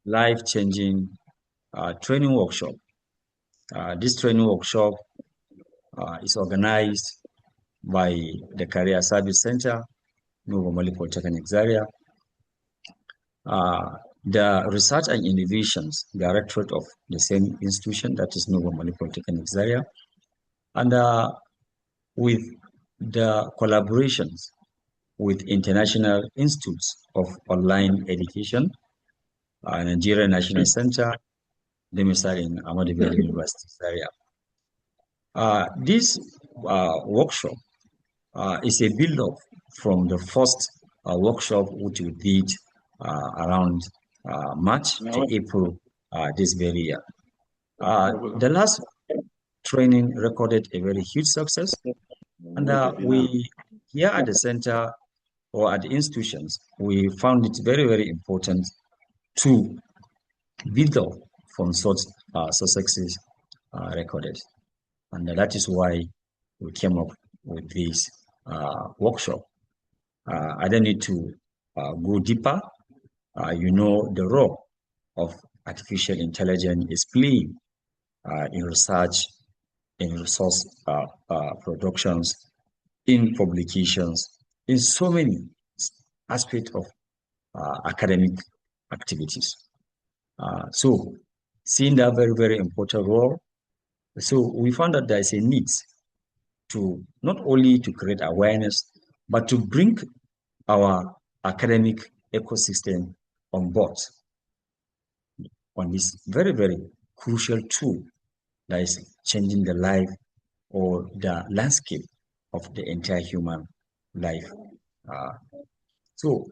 life-changing training workshop. This training workshop is organized by the Career Service Center, Novo Mali Polytechnic Zaria, the Research and Innovations Directorate of the same institution, that is Novo Mali Polytechnic Zaria, and with the collaborations with international institutes of online education, Nigeria National Center, domiciled in Ahmadu Bello University Zaria. This workshop is a build-up from the first workshop which we did around March to April this very year. The last training recorded a very huge success, and we here at the center or at the institutions, we found it very, very important to build up from such successes recorded. And that is why we came up with this workshop. I don't need to go deeper. You know the role of artificial intelligence is playing in research, in resource productions, in publications, in so many aspects of academic activities. So seeing that very, very important role, so we found that there is a need to not only to create awareness, but to bring our academic ecosystem on board on this very, very crucial tool that is changing the life or the landscape of the entire human life. So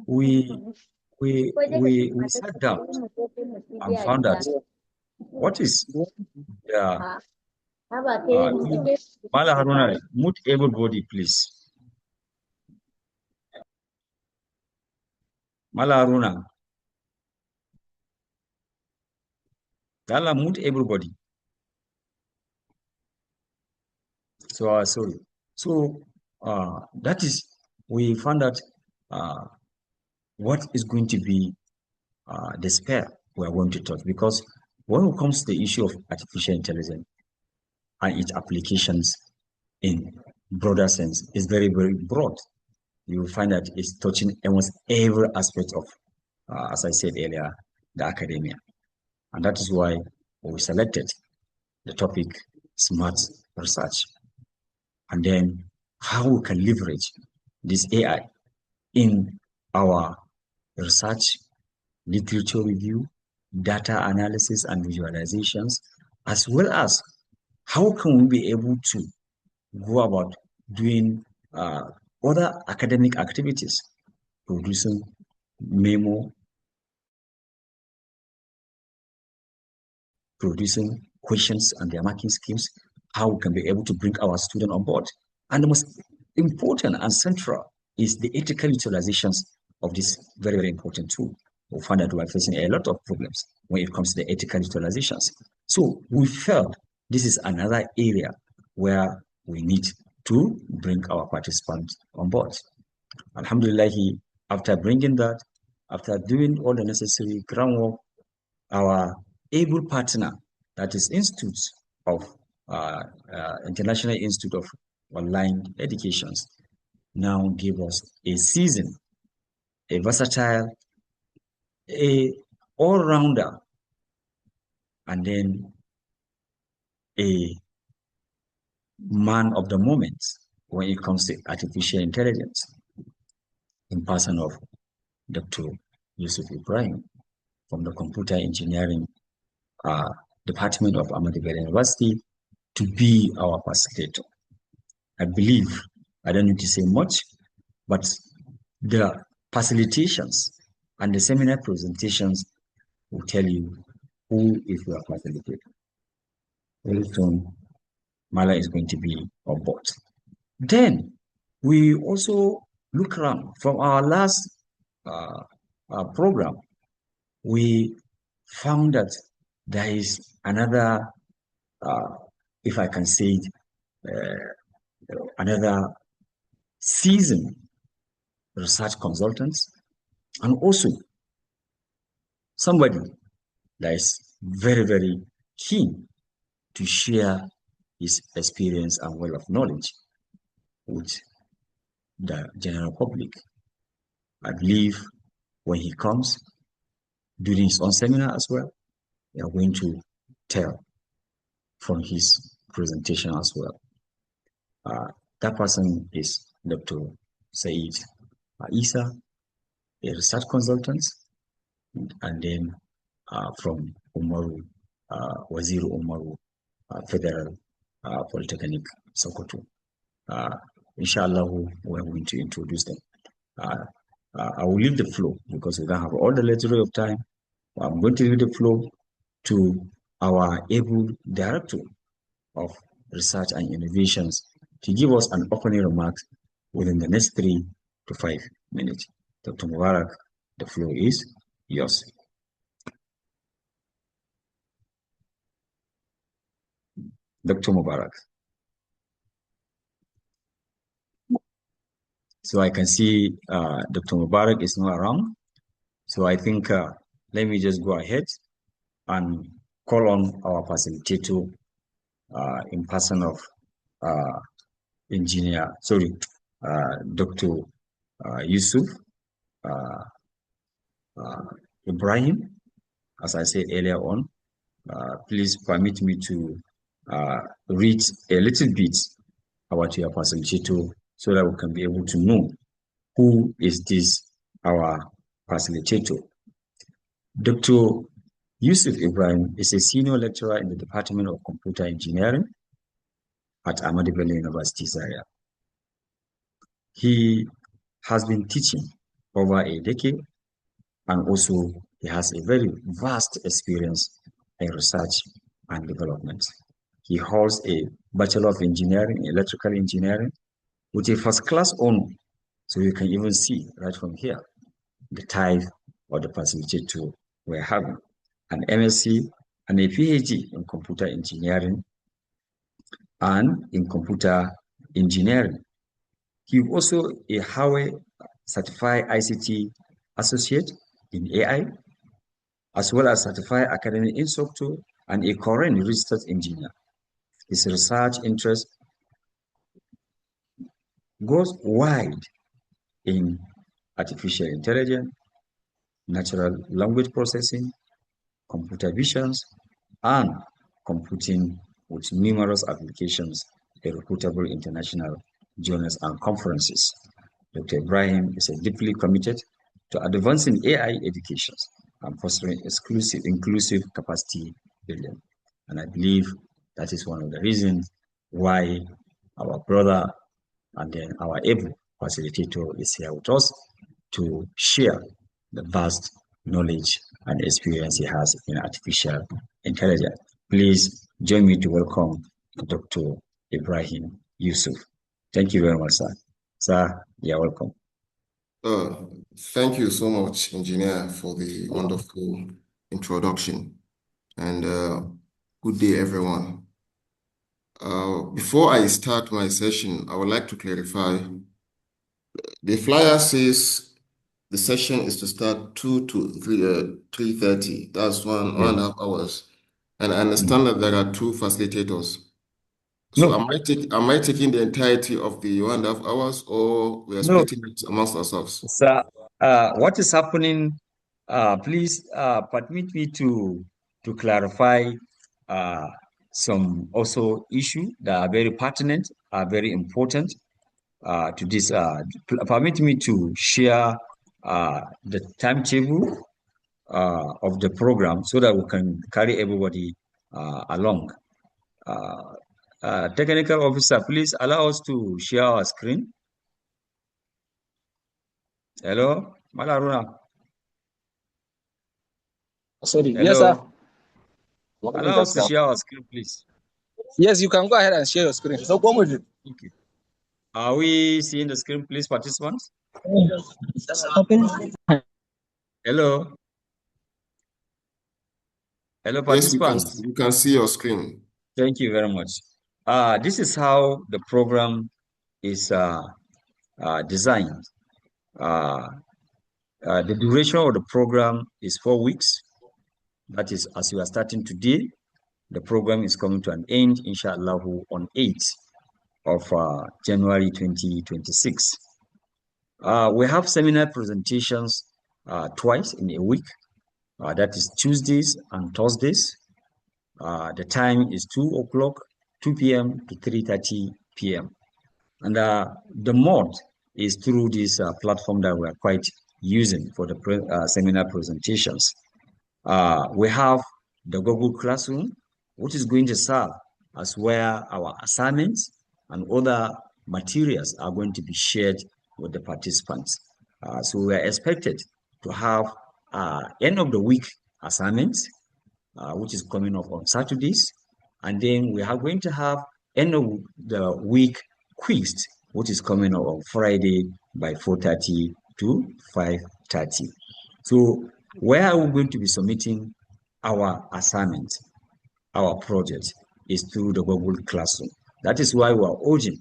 we sat down and found that what is the Mala Haruna, mute everybody, please. Mala Haruna, Dala, mute everybody. So sorry. So that is, we found out what is going to be the spare we are going to touch, because when it comes to the issue of artificial intelligence and its applications in broader sense, is very, very broad. You will find that it's touching almost every aspect of, as I said earlier, the academia. And that is why we selected the topic smart research. And then how we can leverage this AI in our research, literature review, data analysis and visualizations, as well as how can we be able to go about doing other academic activities, producing memo, producing questions and their marking schemes, how we can be able to bring our student on board. And the most important and central is the ethical utilizations of this very, very important tool. We found that we are facing a lot of problems when it comes to the ethical utilizations. So we felt this is another area where we need to bring our participants on board. Alhamdulillah, after bringing that, after doing all the necessary groundwork, our able partner, that is Institute of International Institute of Online Educations, now give us a season, a versatile, a all-rounder, and then a man of the moment when it comes to artificial intelligence, in person of Dr. Yusuf Ibrahim from the Computer Engineering Department of Ahmadu Bello University, to be our facilitator. I believe, I don't need to say much, but the facilitations and the seminar presentations will tell you who is your facilitator. Very soon, Mala is going to be on board. Then we also look around from our last program. We found that there is another, if I can say it, another seasoned research consultants and also somebody that is very, very keen to share his experience and wealth of knowledge with the general public. I believe when he comes during his own seminar as well, we are going to tell from his presentation as well. That person is Dr. Said Isa, a research consultant, and then from Umaru, Waziri Umaru Federal Polytechnic, Sokoto. Inshallah, we're going to introduce them. I will leave the floor because we don't have all the luxury of time. I'm going to leave the floor to our able director of research and innovations to give us an opening remark within the next 3 to 5 minutes. Dr. Mubarak, the floor is yours. Dr. Mubarak. So I can see Dr. Mubarak is not around. So I think let me just go ahead and call on our facilitator in person of Dr. Yusuf Ibrahim. As I said earlier on, please permit me to read a little bit about your facilitator so that we can be able to know who is this, our facilitator. Dr. Yusuf Ibrahim is a senior lecturer in the Department of Computer Engineering at Ahmadu Bello University, Zaria. He has been teaching over a decade, and also he has a very vast experience in research and development. He holds a Bachelor of Engineering, Electrical Engineering, with a first-class honor. So you can even see right from here the type of the facilitator we're having. An MSc and a PhD in Computer Engineering and in Computer Engineering. He also a Huawei Certified ICT Associate in AI, as well as Certified Academic Instructor and a current registered engineer. His research interest goes wide in artificial intelligence, natural language processing, computer visions, and computing with numerous applications in reputable international journals and conferences. Dr. Ibrahim is deeply committed to advancing AI education and fostering inclusive capacity building. And I believe that is one of the reasons why our brother and then our able facilitator is here with us to share the vast knowledge and experience he has in artificial intelligence. Please join me to welcome Dr. Ibrahim Yusuf. Thank you very much, sir. Sir, you're welcome. Thank you so much, Engineer, for the wonderful introduction. And good day, everyone. Before I start my session, I would like to clarify. The flyer says the session is to start 2 to 3:30. That's one and a half hours. And I understand that there are 2 facilitators. So am I taking the entirety of the 1.5 hours, or we are splitting it amongst ourselves? Sir, what is happening? Please permit me to clarify some also issue that are very pertinent, are very important to this. Permit me to share the timetable of the program so that we can carry everybody along. Technical officer, please allow us to share our screen. Hello, Malaruna. Sorry. Hello. Yes, sir. Allow us to share our screen, please. Yes, you can go ahead and share your screen. So go with it. Okay. Are we seeing the screen, please, participants? Hello. Hello, participants. Yes, you can see your screen. Thank you very much. This is how the program is designed. The duration of the program is 4 weeks. That is, as we are starting today, the program is coming to an end, inshallah, on 8th of January 2026. We have seminar presentations twice in a week. That is Tuesdays and Thursdays. The time is 2 o'clock, 2 p.m. to 3:30 p.m. And the mode is through this platform that we are quite using for the seminar presentations. We have the Google Classroom, which is going to serve as where our assignments and other materials are going to be shared with the participants. So we are expected to have end of the week assignments, which is coming up on Saturdays. And then we are going to have end of the week quiz, which is coming up on Friday by 4:30 to 5:30. So where are we going to be submitting our assignment, our project, is through the Google Classroom. That is why we are urging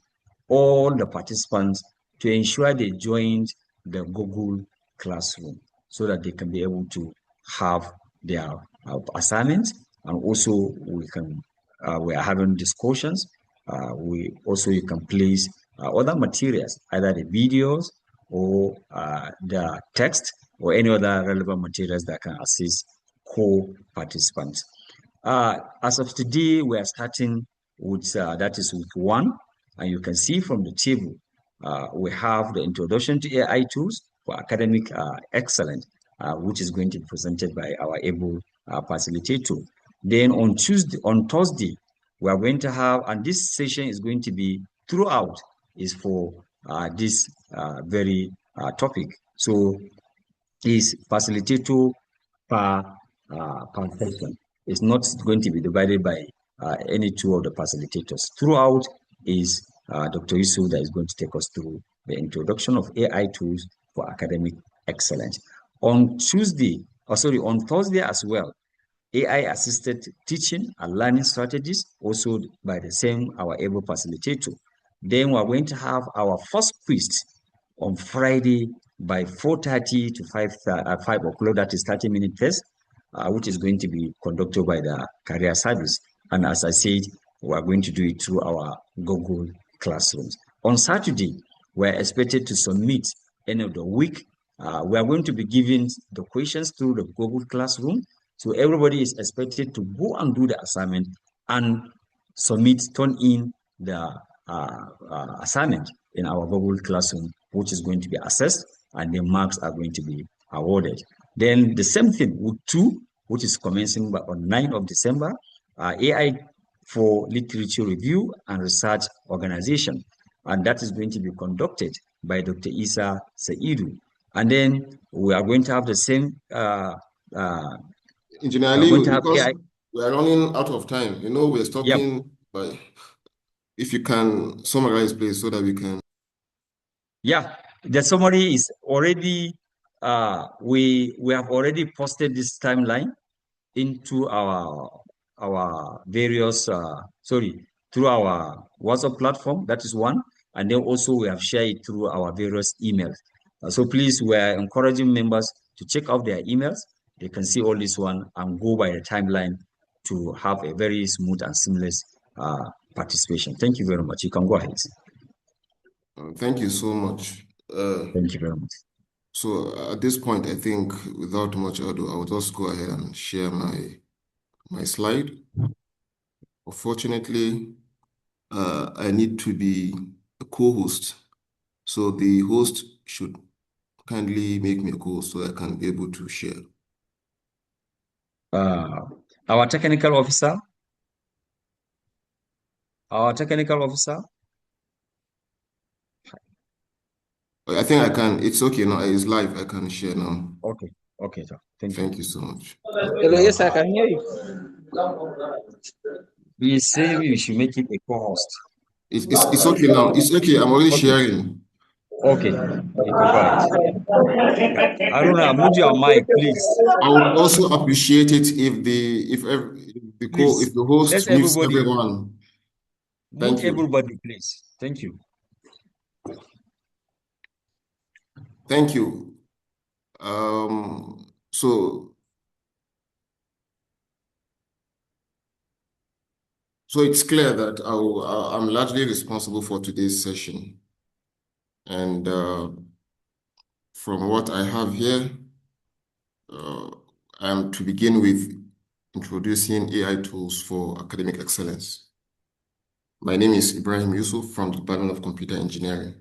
all the participants to ensure they joined the Google Classroom so that they can be able to have their assignments, and also we are having discussions. You can place other materials, either the videos or the text or any other relevant materials that can assist co-participants. As of today, we are starting with that is week 1, and you can see from the table we have the introduction to AI tools for academic excellence, which is going to be presented by our able facilitator. Then on Thursday, we are going to have, and this session is going to be throughout, is for this very topic. So is facilitator per session. It's not going to be divided by any two of the facilitators. Throughout is Dr. Yusuf that is going to take us through the introduction of AI tools for academic excellence. On Thursday as well, AI-assisted teaching and learning strategies, also by the same our able facilitator. Then we're going to have our first quiz on Friday by 4:30 to 5 o'clock. That is 30-minute test, which is going to be conducted by the career service. And as I said, we are going to do it through our Google Classrooms. On Saturday, we're expected to submit end of the week. We are going to be giving the questions through the Google Classroom. So everybody is expected to go and do the assignment and turn in the assignment in our Google Classroom, which is going to be assessed, and the marks are going to be awarded. Then the same thing with 2, which is commencing on 9th of December, AI for Literature Review and Research Organization. And that is going to be conducted by Dr. Isa Saidu. And then we are going to have the same Engineer Ali, because we are running out of time. We're stopping. Yep. By, if you can summarize, please, so that we can. Yeah, the summary is already, we have already posted this timeline into our various, through our WhatsApp platform. That is one. And then also we have shared it through our various emails. So please, we are encouraging members to check out their emails. They can see all this one and go by the timeline to have a very smooth and seamless participation. Thank you very much. You can go ahead. Thank you so much. Thank you very much. So at this point, I think without much ado, I will just go ahead and share my slide. Unfortunately, I need to be a co-host. So the host should kindly make me a co-host so I can be able to share. Our technical officer. I think I can. It's okay now. It's live. I can share now. Okay, sir. Thank you so much. Hello, yes, I can hear you. We say we should make it a co-host. It's okay now. It's okay. I'm already sharing. Okay. Aruna, mute your mic, please. I would also appreciate it if the host mutes everyone. Thank you. Everybody, please. Thank you. Thank you. So So it's clear that I'm largely responsible for today's session. And from what I have here, I'm to begin with introducing AI tools for academic excellence. My name is Ibrahim Yusuf from the Department of Computer Engineering.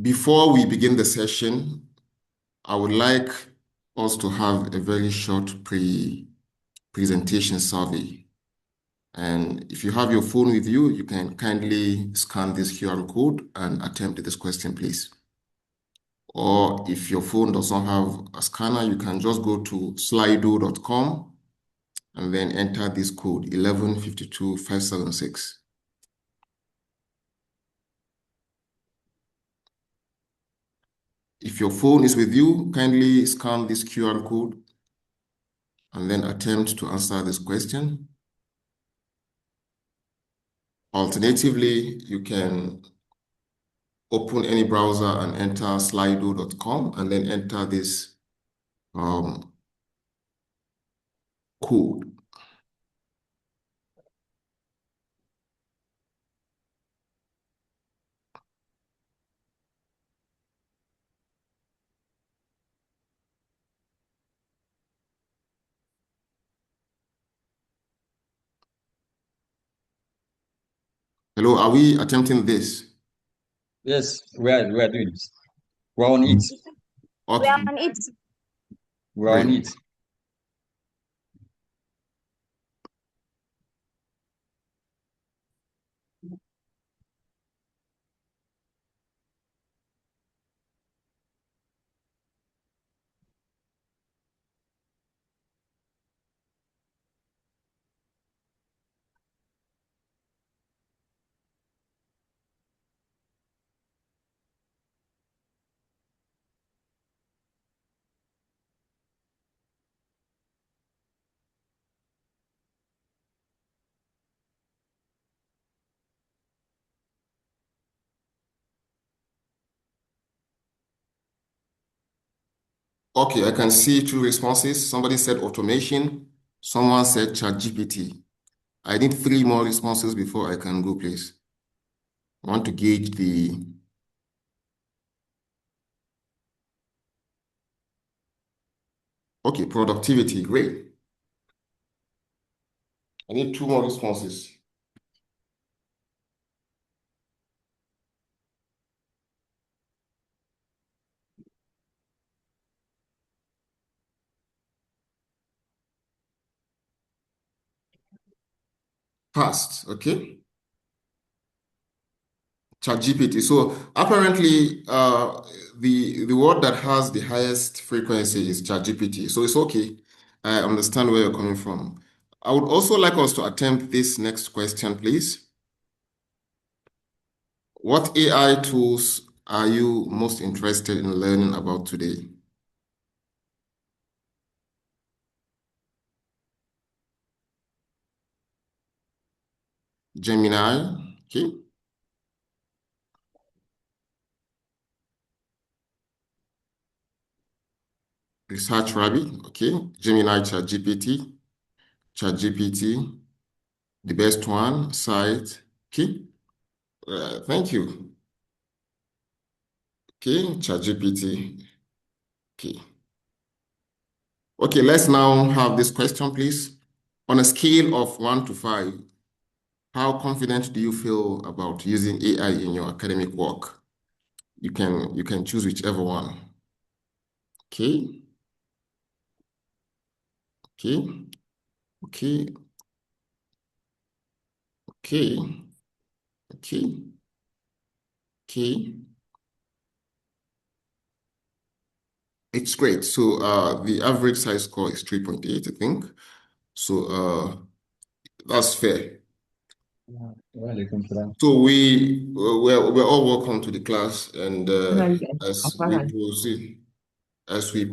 Before we begin the session, I would like us to have a very short presentation survey. And if you have your phone with you, you can kindly scan this QR code and attempt this question, please. Or if your phone does not have a scanner, you can just go to slido.com and then enter this code 1152576. If your phone is with you, kindly scan this QR code and then attempt to answer this question. Alternatively, you can open any browser and enter slido.com and then enter this code. Hello, are we attempting this? Yes, we are doing it. We're on it. Okay. We are on it. We're on Great. it. Okay, I can see two responses. Somebody said automation. Someone said ChatGPT. I need 3 more responses before I can go, please. I want to gauge the... Okay, productivity, great. I need 2 more responses. Fast, okay. ChatGPT. So apparently, the word that has the highest frequency is ChatGPT. So it's okay. I understand where you're coming from. I would also like us to attempt this next question, please. What AI tools are you most interested in learning about today? Gemini, okay. Research Rabbit, okay. Gemini, ChatGPT, the best one, site, okay. Thank you. Okay, ChatGPT, okay. Okay, let's now have this question, please. On a scale of 1 to 5, how confident do you feel about using AI in your academic work? You can choose whichever one. Okay. Okay. Okay. Okay. Okay. Okay. It's great. So the average size score is 3.8, I think. So that's fair. So we're all welcome to the class, and as we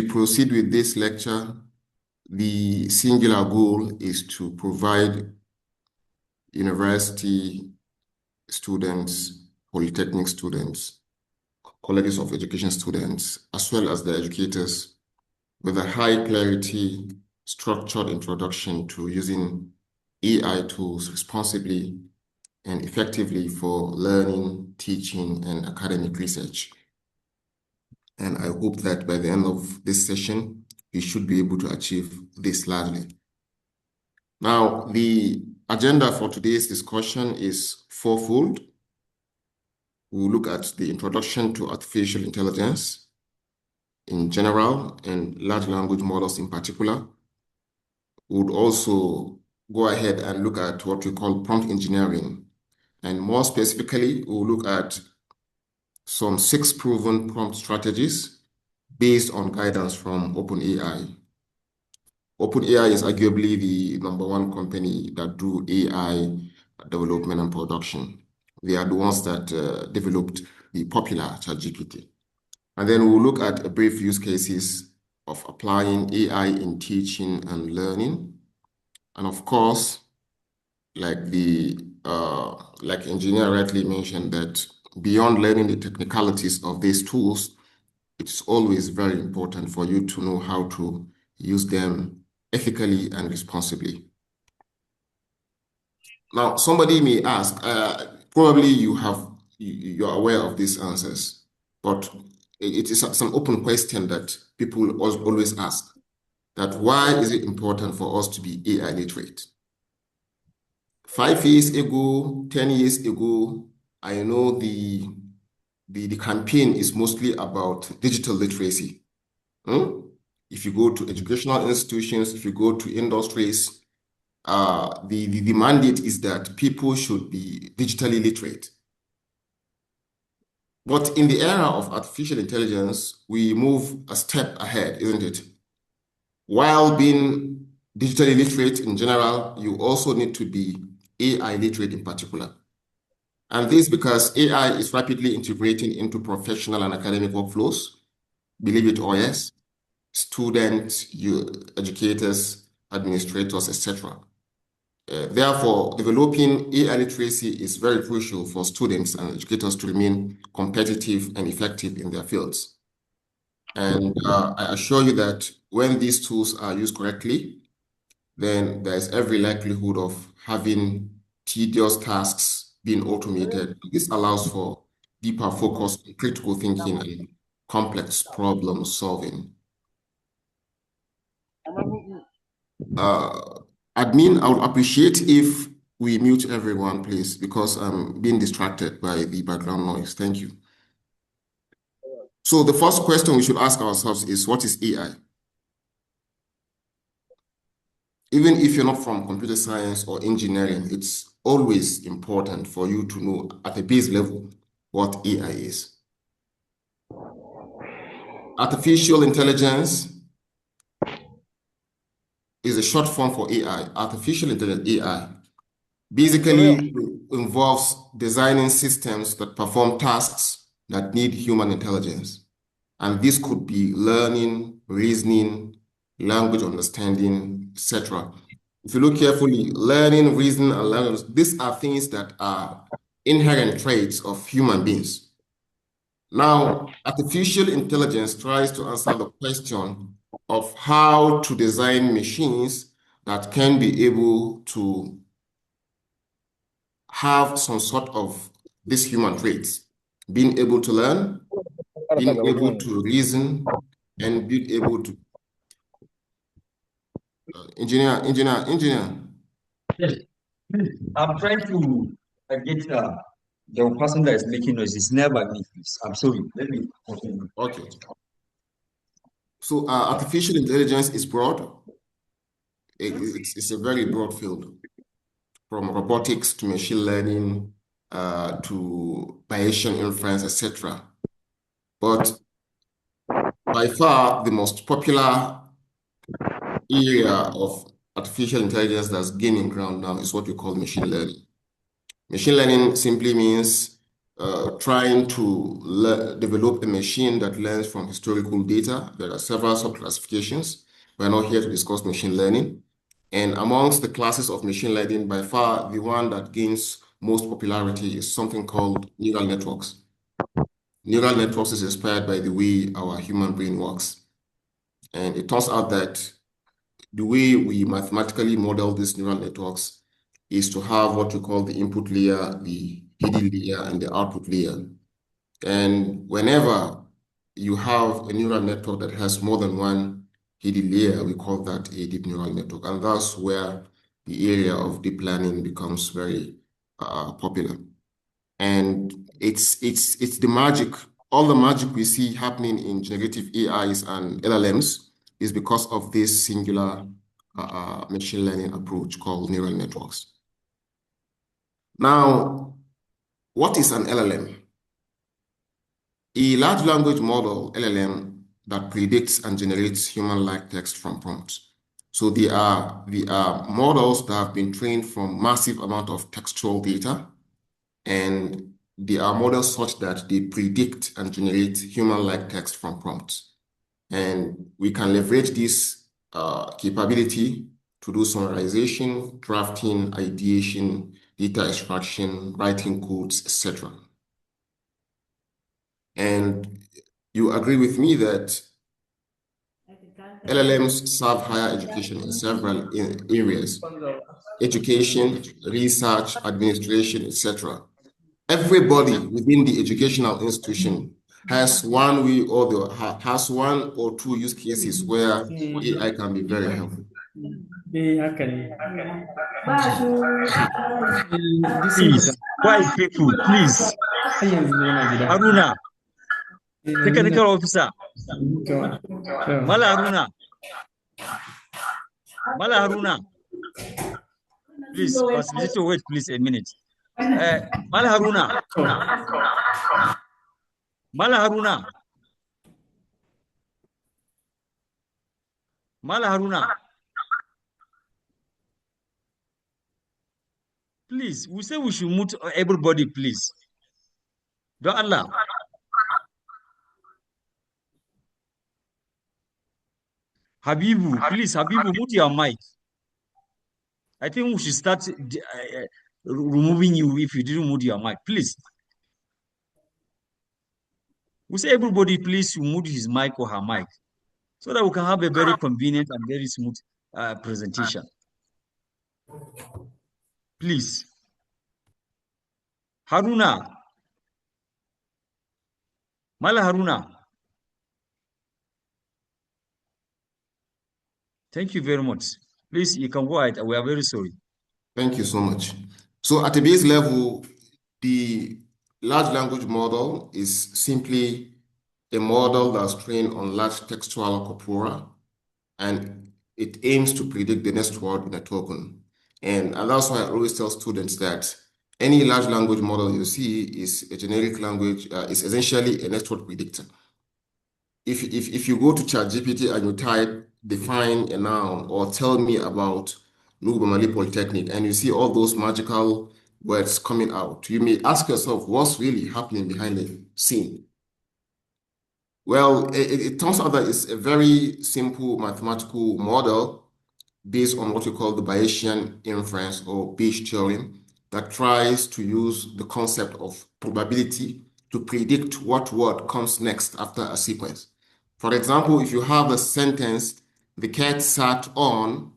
proceed with this lecture, the singular goal is to provide university students, polytechnic students, colleges of education students, as well as the educators with a high clarity, structured introduction to using AI tools responsibly and effectively for learning, teaching, and academic research. And I hope that by the end of this session, we should be able to achieve this largely. Now, the agenda for today's discussion is fourfold. We'll look at the introduction to artificial intelligence in general and large language models in particular. We would also go ahead and look at what we call prompt engineering. And more specifically, we'll look at some 6 proven prompt strategies based on guidance from OpenAI. OpenAI is arguably the #1 company that do AI development and production. They are the ones that developed the popular ChatGPT. And then we'll look at a brief use cases of applying AI in teaching and learning. And of course, like engineer rightly mentioned, that beyond learning the technicalities of these tools, it's always very important for you to know how to use them ethically and responsibly. Now, somebody may ask, probably you're aware of these answers, but it is some open question that people always ask, that why is it important for us to be AI literate? 5 years ago, 10 years ago, I know the campaign is mostly about digital literacy. If you go to educational institutions, if you go to industries, the mandate is that people should be digitally literate. But in the era of artificial intelligence, we move a step ahead, isn't it? While being digitally literate in general, you also need to be AI literate in particular. And this because AI is rapidly integrating into professional and academic workflows, believe it or yes, students, educators, administrators, etc. Therefore, developing AI literacy is very crucial for students and educators to remain competitive and effective in their fields. And I assure you that when these tools are used correctly, then there's every likelihood of having tedious tasks being automated. This allows for deeper focus on critical thinking and complex problem solving. Admin, I would appreciate if we mute everyone, please, because I'm being distracted by the background noise. Thank you. So the first question we should ask ourselves is, what is AI? Even if you're not from computer science or engineering, it's always important for you to know at a base level what AI is. Artificial intelligence is a short form for AI. Artificial intelligence, AI, basically involves designing systems that perform tasks that need human intelligence. And this could be learning, reasoning, language understanding, etc. If you look carefully, learning, reasoning, and language, these are things that are inherent traits of human beings. Now, artificial intelligence tries to answer the question of how to design machines that can be able to have some sort of these human traits, being able to learn, being able to reason, and being able to engineer. Yes. I'm trying to get the person that is making noise. It's never me, please. I'm sorry. Let me continue. Okay. So artificial intelligence is broad. It's a very broad field, from robotics to machine learning to Bayesian inference, etc. But by far, the most popular area of artificial intelligence that's gaining ground now is what we call machine learning. Machine learning simply means trying to develop a machine that learns from historical data. There are several sub-classifications. We're not here to discuss machine learning. And amongst the classes of machine learning, by far, the one that gains most popularity is something called neural networks. Neural networks is inspired by the way our human brain works. And it turns out that the way we mathematically model these neural networks is to have what we call the input layer, the hidden layer, and the output layer. And whenever you have a neural network that has more than one hidden layer, we call that a deep neural network. And that's where the area of deep learning becomes very popular. And it's the magic. All the magic we see happening in generative AIs and LLMs is because of this singular machine learning approach called neural networks. Now, what is an LLM? A large language model, LLM, that predicts and generates human-like text from prompts. So they are models that have been trained from massive amount of textual data, and they are models such that they predict and generate human-like text from prompts. And we can leverage this capability to do summarization, drafting, ideation, data extraction, writing codes, etc. And you agree with me that LLMs serve higher education in several areas: education, research, administration, etc. Everybody within the educational institution has one way or has one or two use cases where AI can be very helpful. Please, quiet people, please. Haruna, technical officer. Mala Haruna. Mala Haruna. Please, facilitator, wait, please, a minute. Mala Haruna. Mala Haruna. Mala Haruna. Please, we say we should mute everybody, please. Do Allah. Habibu, please, Habibu, mute your mic. I think we should start removing you if you didn't mute your mic, please. We say everybody, please, mute his mic or her mic so that we can have a very convenient and very smooth presentation. Please. Haruna. Mala Haruna. Thank you very much. Please, you can go ahead. We are very sorry. Thank you so much. So at a base level, the large language model is simply a model that's trained on large textual corpora, and it aims to predict the next word in a token. And that's why I always tell students that any large language model you see is a generic language, is essentially a next word predictor. If you go to ChatGPT and you type define a noun or tell me about Nuba Mali Polytechnic, and you see all those magical words coming out, you may ask yourself, what's really happening behind the scene? Well, it turns out that it's a very simple mathematical model based on what we call the Bayesian inference or Bayes theorem that tries to use the concept of probability to predict what word comes next after a sequence. For example, if you have the sentence, the cat sat on,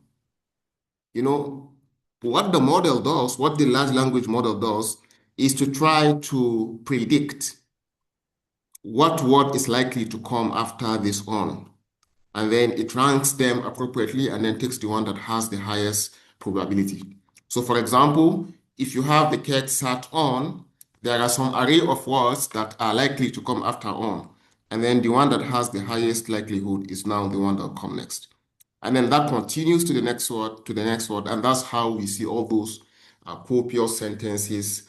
what the model does, what the large language model does, is to try to predict what word is likely to come after this on. And then it ranks them appropriately and then takes the one that has the highest probability. So for example, if you have the cat sat on, there are some array of words that are likely to come after on. And then the one that has the highest likelihood is now the one that will come next. And then that continues to the next word, and that's how we see all those copious sentences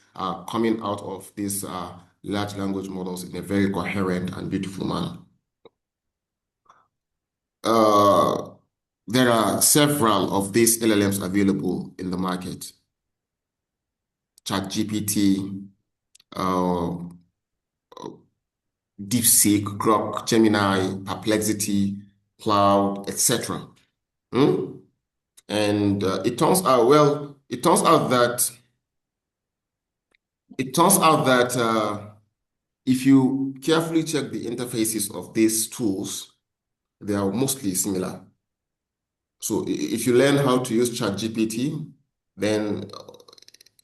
coming out of these large language models in a very coherent and beautiful manner. There are several of these LLMs available in the market. ChatGPT, DeepSeek, Grok, Gemini, Perplexity, Cloud, etc. And it turns out that if you carefully check the interfaces of these tools, They are mostly similar. So if you learn how to use ChatGPT, then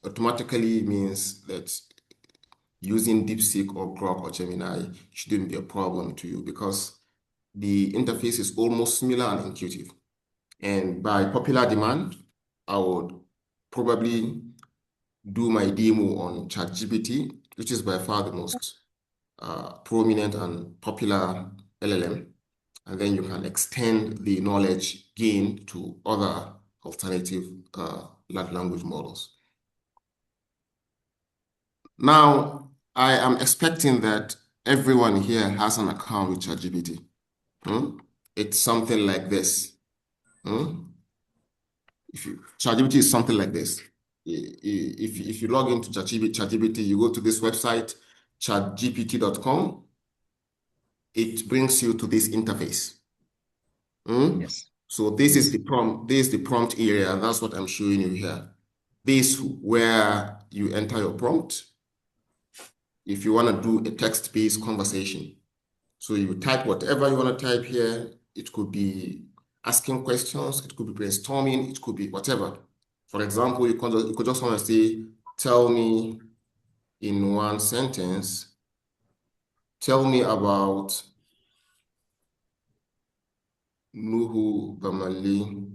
automatically means that using DeepSeek or Grok or Gemini shouldn't be a problem to you because the interface is almost similar and intuitive. And by popular demand, I would probably do my demo on ChatGPT, which is by far the most prominent and popular LLM. And then you can extend the knowledge gained to other alternative large language models. Now, I am expecting that everyone here has an account with ChatGPT. It's something like this. ChatGPT is something like this. If you log into ChatGPT, you go to this website, chatgpt.com, it brings you to this interface. Yes. So this is the prompt area, and that's what I'm showing you here. This where you enter your prompt. If you want to do a text-based conversation. So you type whatever you want to type here. It could be asking questions, it could be brainstorming, it could be whatever. For example, you could just want to say, tell me in one sentence, tell me about Nuhu Bamali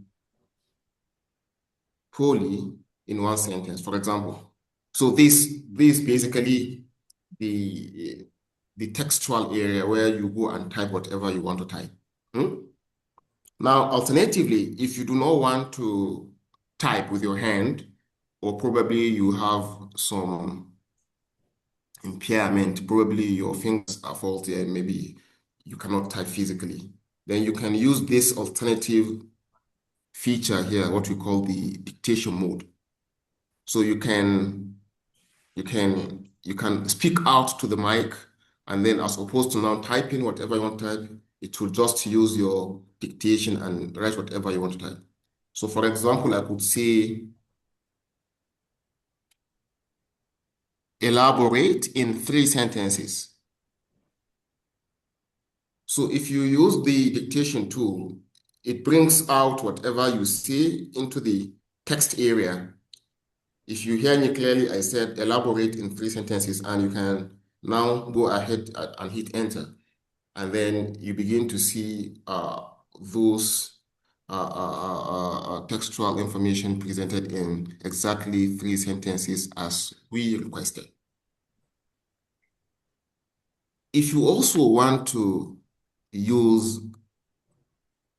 Poli in one sentence, for example. So this basically the textual area where you go and type whatever you want to type. Now, alternatively, if you do not want to type with your hand, or probably you have some impairment, probably your fingers are faulty and maybe you cannot type physically, then you can use this alternative feature here, what we call the dictation mode. So you can speak out to the mic, and then as opposed to now typing whatever you want to type, it will just use your dictation and write whatever you want to type. So for example, I could say, elaborate in 3 sentences. So if you use the dictation tool, it brings out whatever you say into the text area. If you hear me clearly, I said elaborate in 3 sentences, and you can now go ahead and hit enter. And then you begin to see those textual information presented in exactly 3 sentences as we requested. If you also want to use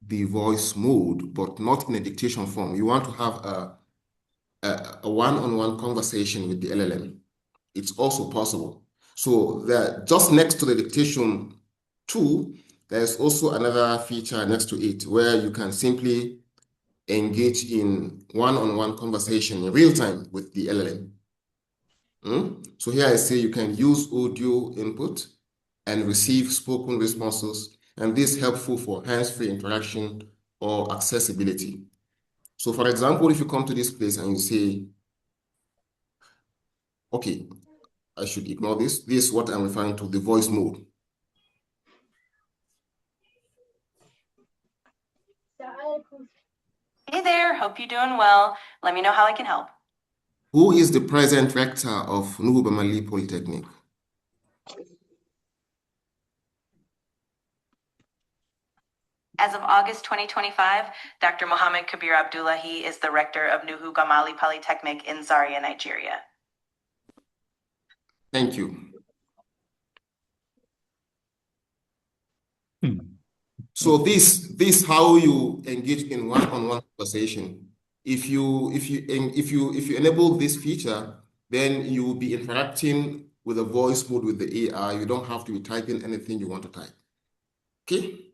the voice mode, but not in a dictation form, you want to have a one-on-one conversation with the LLM, it's also possible. So just next to the dictation tool, there's also another feature next to it where you can simply engage in one-on-one conversation in real time with the LLM. So here I say you can use audio input and receive spoken responses, and this is helpful for hands-free interaction or accessibility. So for example, if you come to this place and you say, okay, I should ignore this. This is what I'm referring to, the voice mode. Hey there, hope you're doing well. Let me know how I can help. Who is the present rector of Nuhu Bamali Polytechnic? As of August 2025, Dr. Mohammed Kabir Abdullahi is the rector of Nuhu Gamali Polytechnic in Zaria, Nigeria. Thank you. So this how you engage in one-on-one conversation. If you enable this feature, then you will be interacting with a voice mode with the AI. You don't have to be typing anything you want to type. Okay.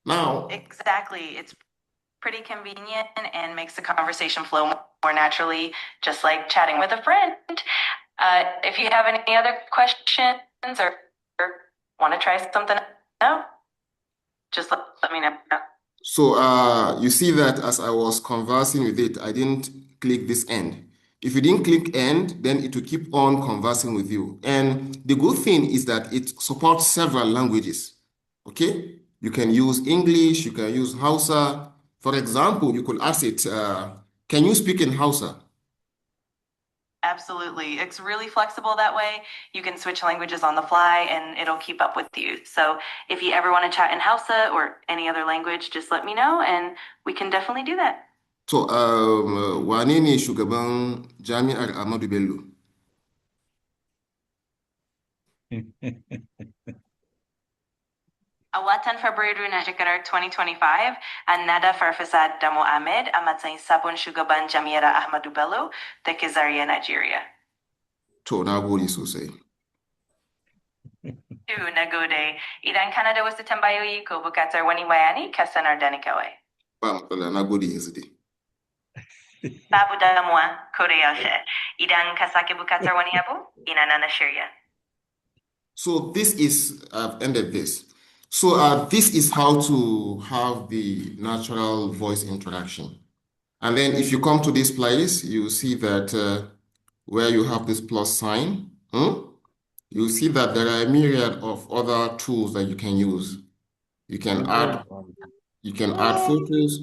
Now, exactly. It's pretty convenient and makes the conversation flow more naturally, just like chatting with a friend. If you have any other questions or want to try something out, just let me know. So you see that as I was conversing with it, I didn't click this end. If you didn't click end, then it will keep on conversing with you. And the good thing is that it supports several languages. Okay? You can use English, you can use Hausa. For example, you could ask it, can you speak in Hausa? Absolutely. It's really flexible that way. You can switch languages on the fly and it'll keep up with you. So if you ever want to chat in Hausa or any other language, just let me know and we can definitely do that. So, wane ne shugaban Jami'ar Ahmadu Bello? A watan Fabrairu na shekarar 2025, an nada Farfasa Damo Ahmed a matsayin sabon shugaban Jami'ar Ahmadu Bello da ke Zaria, Nigeria. To, na gode sosai. Na gode. Idan kana da wasu tambayoyi ko bukatar wani bayani, ka sanar da ni kawai. Ba matsala, na gode yanzu dai. Babu damuwa, ko da yaushe. Idan ka sake bukatar wani abu, ina nan na shirya. So this is, I've ended this. So this is how to have the natural voice interaction. And then if you come to this place, you see that where you have this plus sign, you see that there are a myriad of other tools that you can use. You can add photos.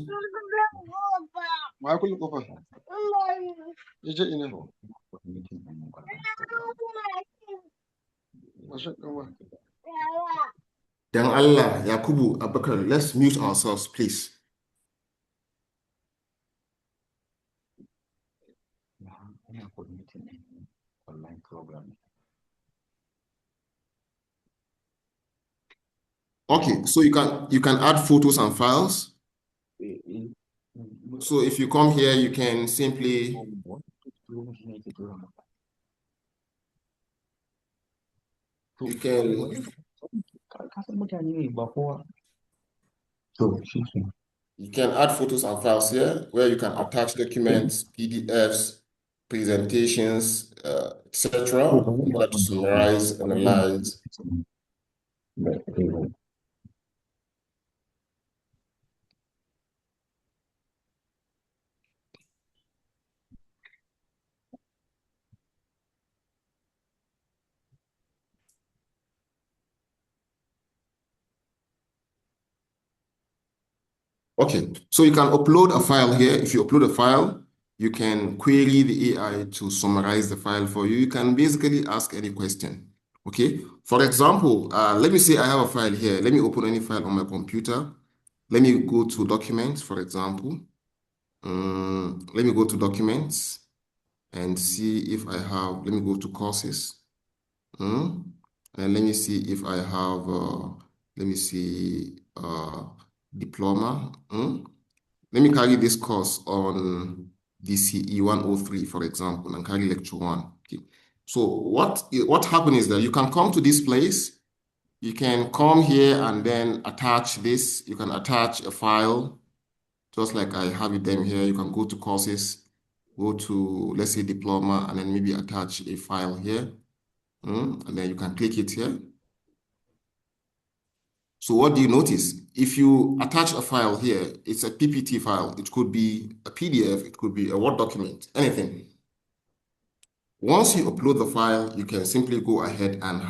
Dan Allah, Yakubu, Abakar, let's mute ourselves, please. Okay, so you can add photos and files. So if you come here, you can simply you can add photos and files here where you can attach documents, PDFs, presentations, etc. in order to summarize, analyze. Okay, so you can upload a file here. If you upload a file, you can query the AI to summarize the file for you. You can basically ask any question. Okay, for example, let me say I have a file here. Let me open any file on my computer. Let me go to documents, for example. Let me go to documents and see if I have, let me go to courses. And let me see if I have, let me see, diploma. Let me carry this course on DCE 103, for example, and carry lecture 1. Okay. So what happened is that you can come to this place, you can come here and then attach this. You can attach a file, just like I have it them here. You can go to courses, go to, let's say, diploma, and then maybe attach a file here. And then you can click it here. So what do you notice? If you attach a file here, it's a PPT file. It could be a PDF, it could be a Word document, anything. Once you upload the file, you can simply go ahead and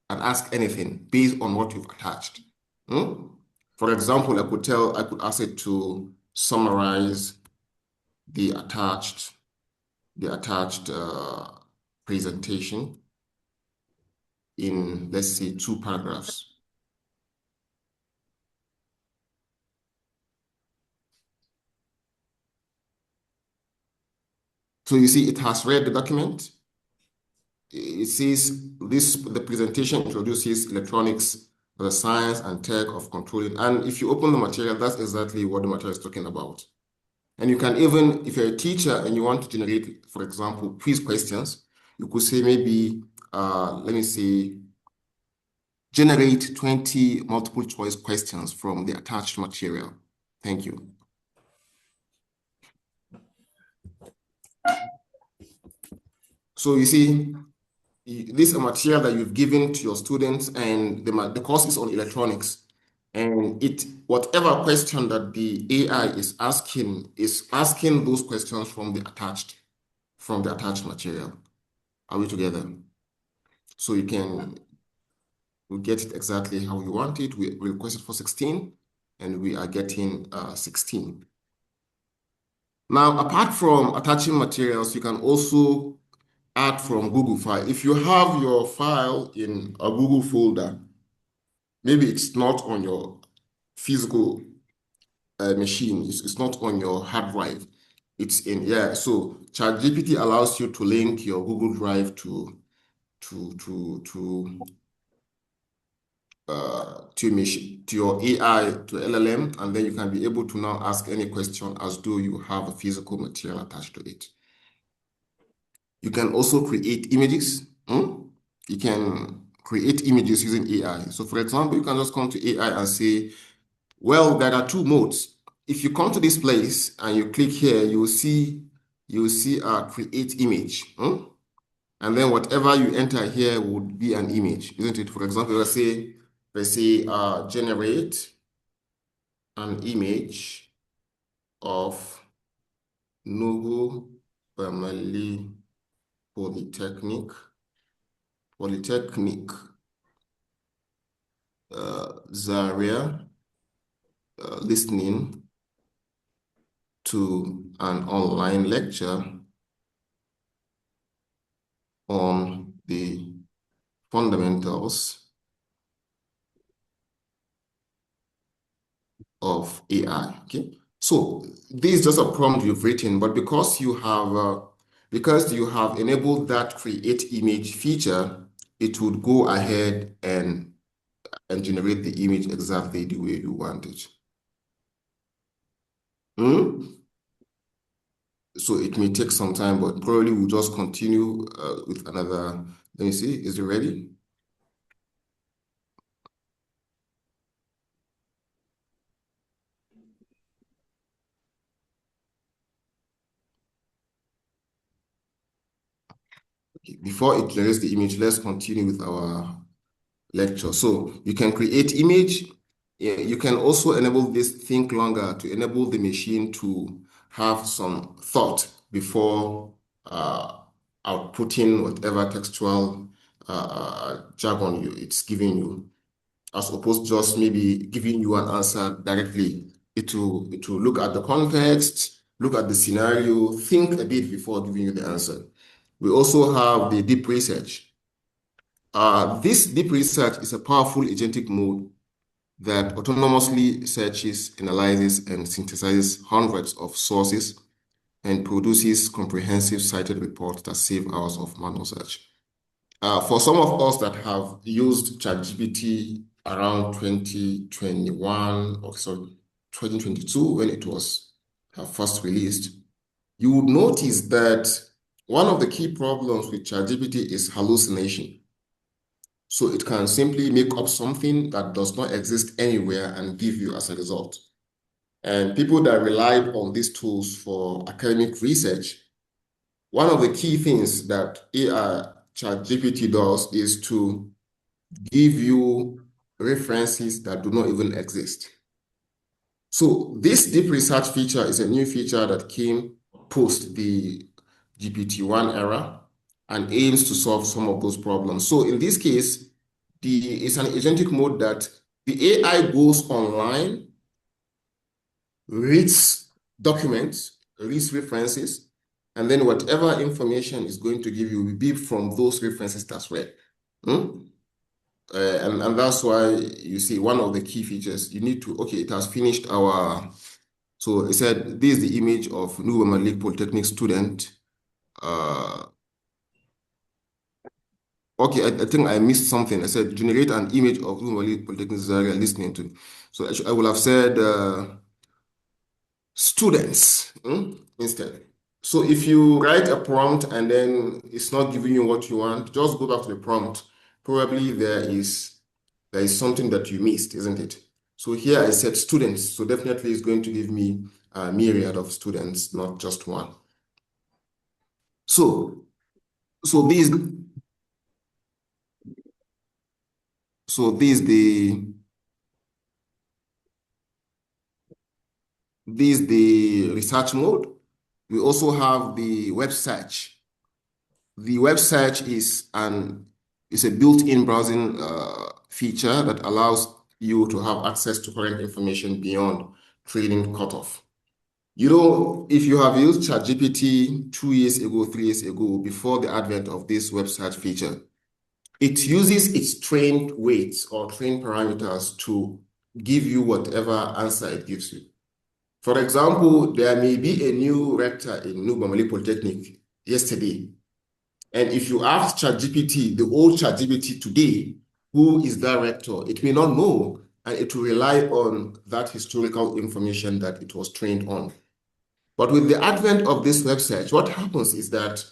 ask anything based on what you've attached. For example, I could ask it to summarize the attached presentation in, let's say, 2 paragraphs. So you see, it has read the document. It says the presentation introduces electronics, the science and tech of controlling. And if you open the material, that's exactly what the material is talking about. And you can even, if you're a teacher and you want to generate, for example, quiz questions, you could say maybe, let me say, generate 20 multiple choice questions from the attached material. Thank you. So you see, this is a material that you've given to your students, and the course is on electronics. And whatever question that the AI is asking those questions from the attached material. Are we together? So you can, we get it exactly how we want it. We requested for 16, and we are getting 16. Now, apart from attaching materials, you can also add from Google File. If you have your file in a Google folder, maybe it's not on your physical machine, it's not on your hard drive. It's in, yeah. So ChatGPT allows you to link your Google Drive to your AI, to LLM, and then you can be able to now ask any question as though you have a physical material attached to it. You can also create images. You can create images using AI. So for example, you can just come to AI and say, well, there are two modes. If you come to this place and you click here, you will see create image. And then whatever you enter here would be an image, isn't it? For example, let's say generate an image of Nuhu Family Polytechnic, Zaria, listening to an online lecture on the fundamentals of AI. Okay, so this is just a prompt you've written, but because you have enabled that create image feature, it would go ahead and generate the image exactly the way you want it. So it may take some time, but probably we'll just continue with another. Let me see, is it ready? Okay, before it generates the image, let's continue with our lecture. So you can create image. You can also enable this think longer to enable the machine to have some thought before outputting whatever textual jargon it's giving you, as opposed to just maybe giving you an answer directly. It will look at the context, look at the scenario, think a bit before giving you the answer. We also have the deep research. This deep research is a powerful agentic mode that autonomously searches, analyzes, and synthesizes hundreds of sources and produces comprehensive cited reports that save hours of manual search. For some of us that have used ChatGPT around 2021, or sorry, 2022, when it was first released, you would notice that one of the key problems with ChatGPT is hallucination. So it can simply make up something that does not exist anywhere and give you as a result. And people that relied on these tools for academic research, one of the key things that AI ChatGPT does is to give you references that do not even exist. So this deep research feature is a new feature that came post the GPT-1 era and aims to solve some of those problems. So in this case, it's an agentic mode that the AI goes online, reads documents, reads references, and then whatever information is going to give you will be from those references that's read. And that's why you see one of the key features, you need to, okay, it has finished our, so it said, this is the image of Nuhu Malik Polytechnic student. Okay, I think I missed something. I said, generate an image of Nuhu Malik Polytechnic Zaria listening to. So I will have said students instead. So if you write a prompt and then it's not giving you what you want, just go back to the prompt. Probably there is something that you missed, isn't it? So here I said students, so definitely it's going to give me a myriad of students, not just one. So these the research mode. We also have the web search. The web search is a built-in browsing feature that allows you to have access to current information beyond training cutoff. You know, if you have used ChatGPT 2 years ago, 3 years ago, before the advent of this web search feature, it uses its trained weights or trained parameters to give you whatever answer it gives you. For example, there may be a new rector in Nubamali Polytechnic yesterday. And if you ask ChatGPT, the old ChatGPT today, who is that rector, it may not know, and it will rely on that historical information that it was trained on. But with the advent of this web search, what happens is that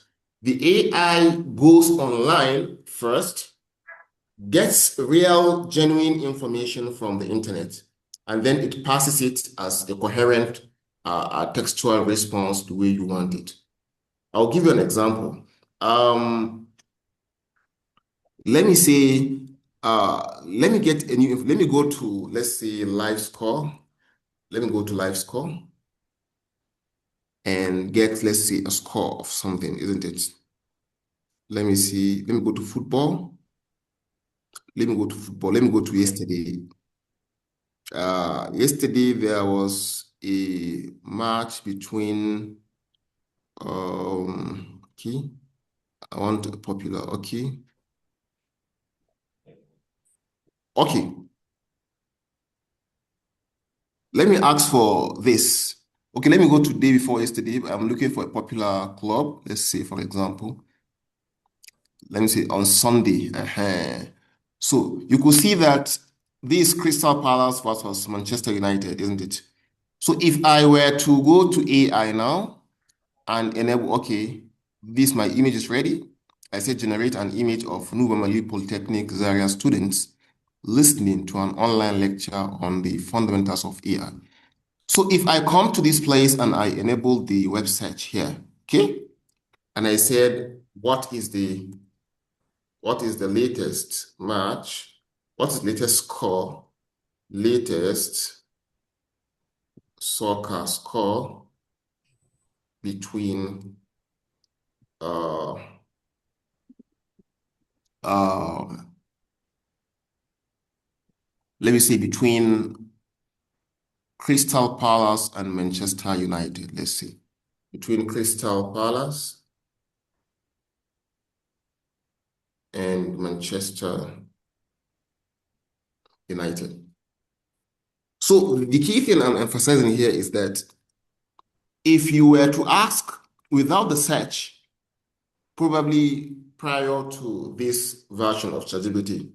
the AI goes online first, gets real, genuine information from the internet, and then it passes it as a coherent textual response the way you want it. I'll give you an example. Let me say, let me go to, let's say, live score. Let me go to live score and get, let's say, a score of something, isn't it? Let me see. Let me go to football. Let me go to football. Let me go to yesterday. Yesterday there was a match between okay. I want a popular, okay. Okay. Let me ask for this. Okay, let me go to day before yesterday. I'm looking for a popular club. Let's say, for example, let me say on Sunday. So you could see that this Crystal Palace versus Manchester United, isn't it? So if I were to go to AI now and enable, okay, my image is ready. I say generate an image of Nubamali Polytechnic Zaria students listening to an online lecture on the fundamentals of AI. So if I come to this place and I enable the web search here, okay, and I said, what is the latest match? What is latest score? Latest soccer score between let me say between Crystal Palace and Manchester United. Let's see. Between Crystal Palace and Manchester United. So the key thing I'm emphasizing here is that if you were to ask without the search, probably prior to this version of ChatGPT,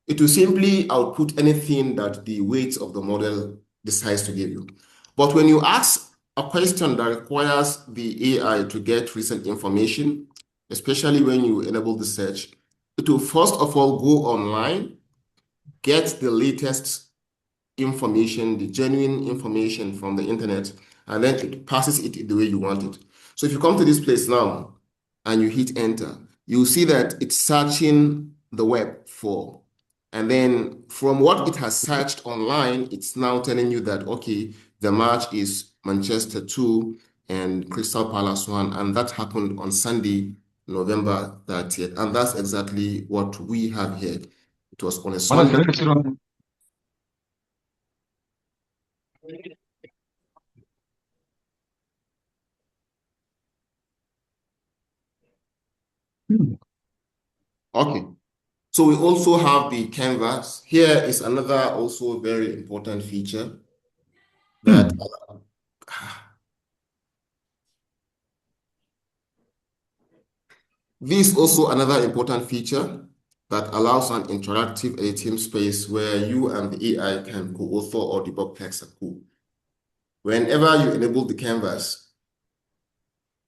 it will simply output anything that the weight of the model decides to give you. But when you ask a question that requires the AI to get recent information, especially when you enable the search, it will first of all go online, get the latest information, the genuine information from the internet, and then it passes it the way you want it. So if you come to this place now and you hit enter, you'll see that it's searching the web for, and then from what it has searched online, it's now telling you that, okay, the match is Manchester 2 and Crystal Palace 1, and that happened on Sunday, November 30th. And that's exactly what we have here. It was on a Sunday. Okay. So we also have the canvas. Here is another also very important feature that this is also another important feature that allows an interactive editing space where you and the AI can co-author or debug text and code. Whenever you enable the canvas,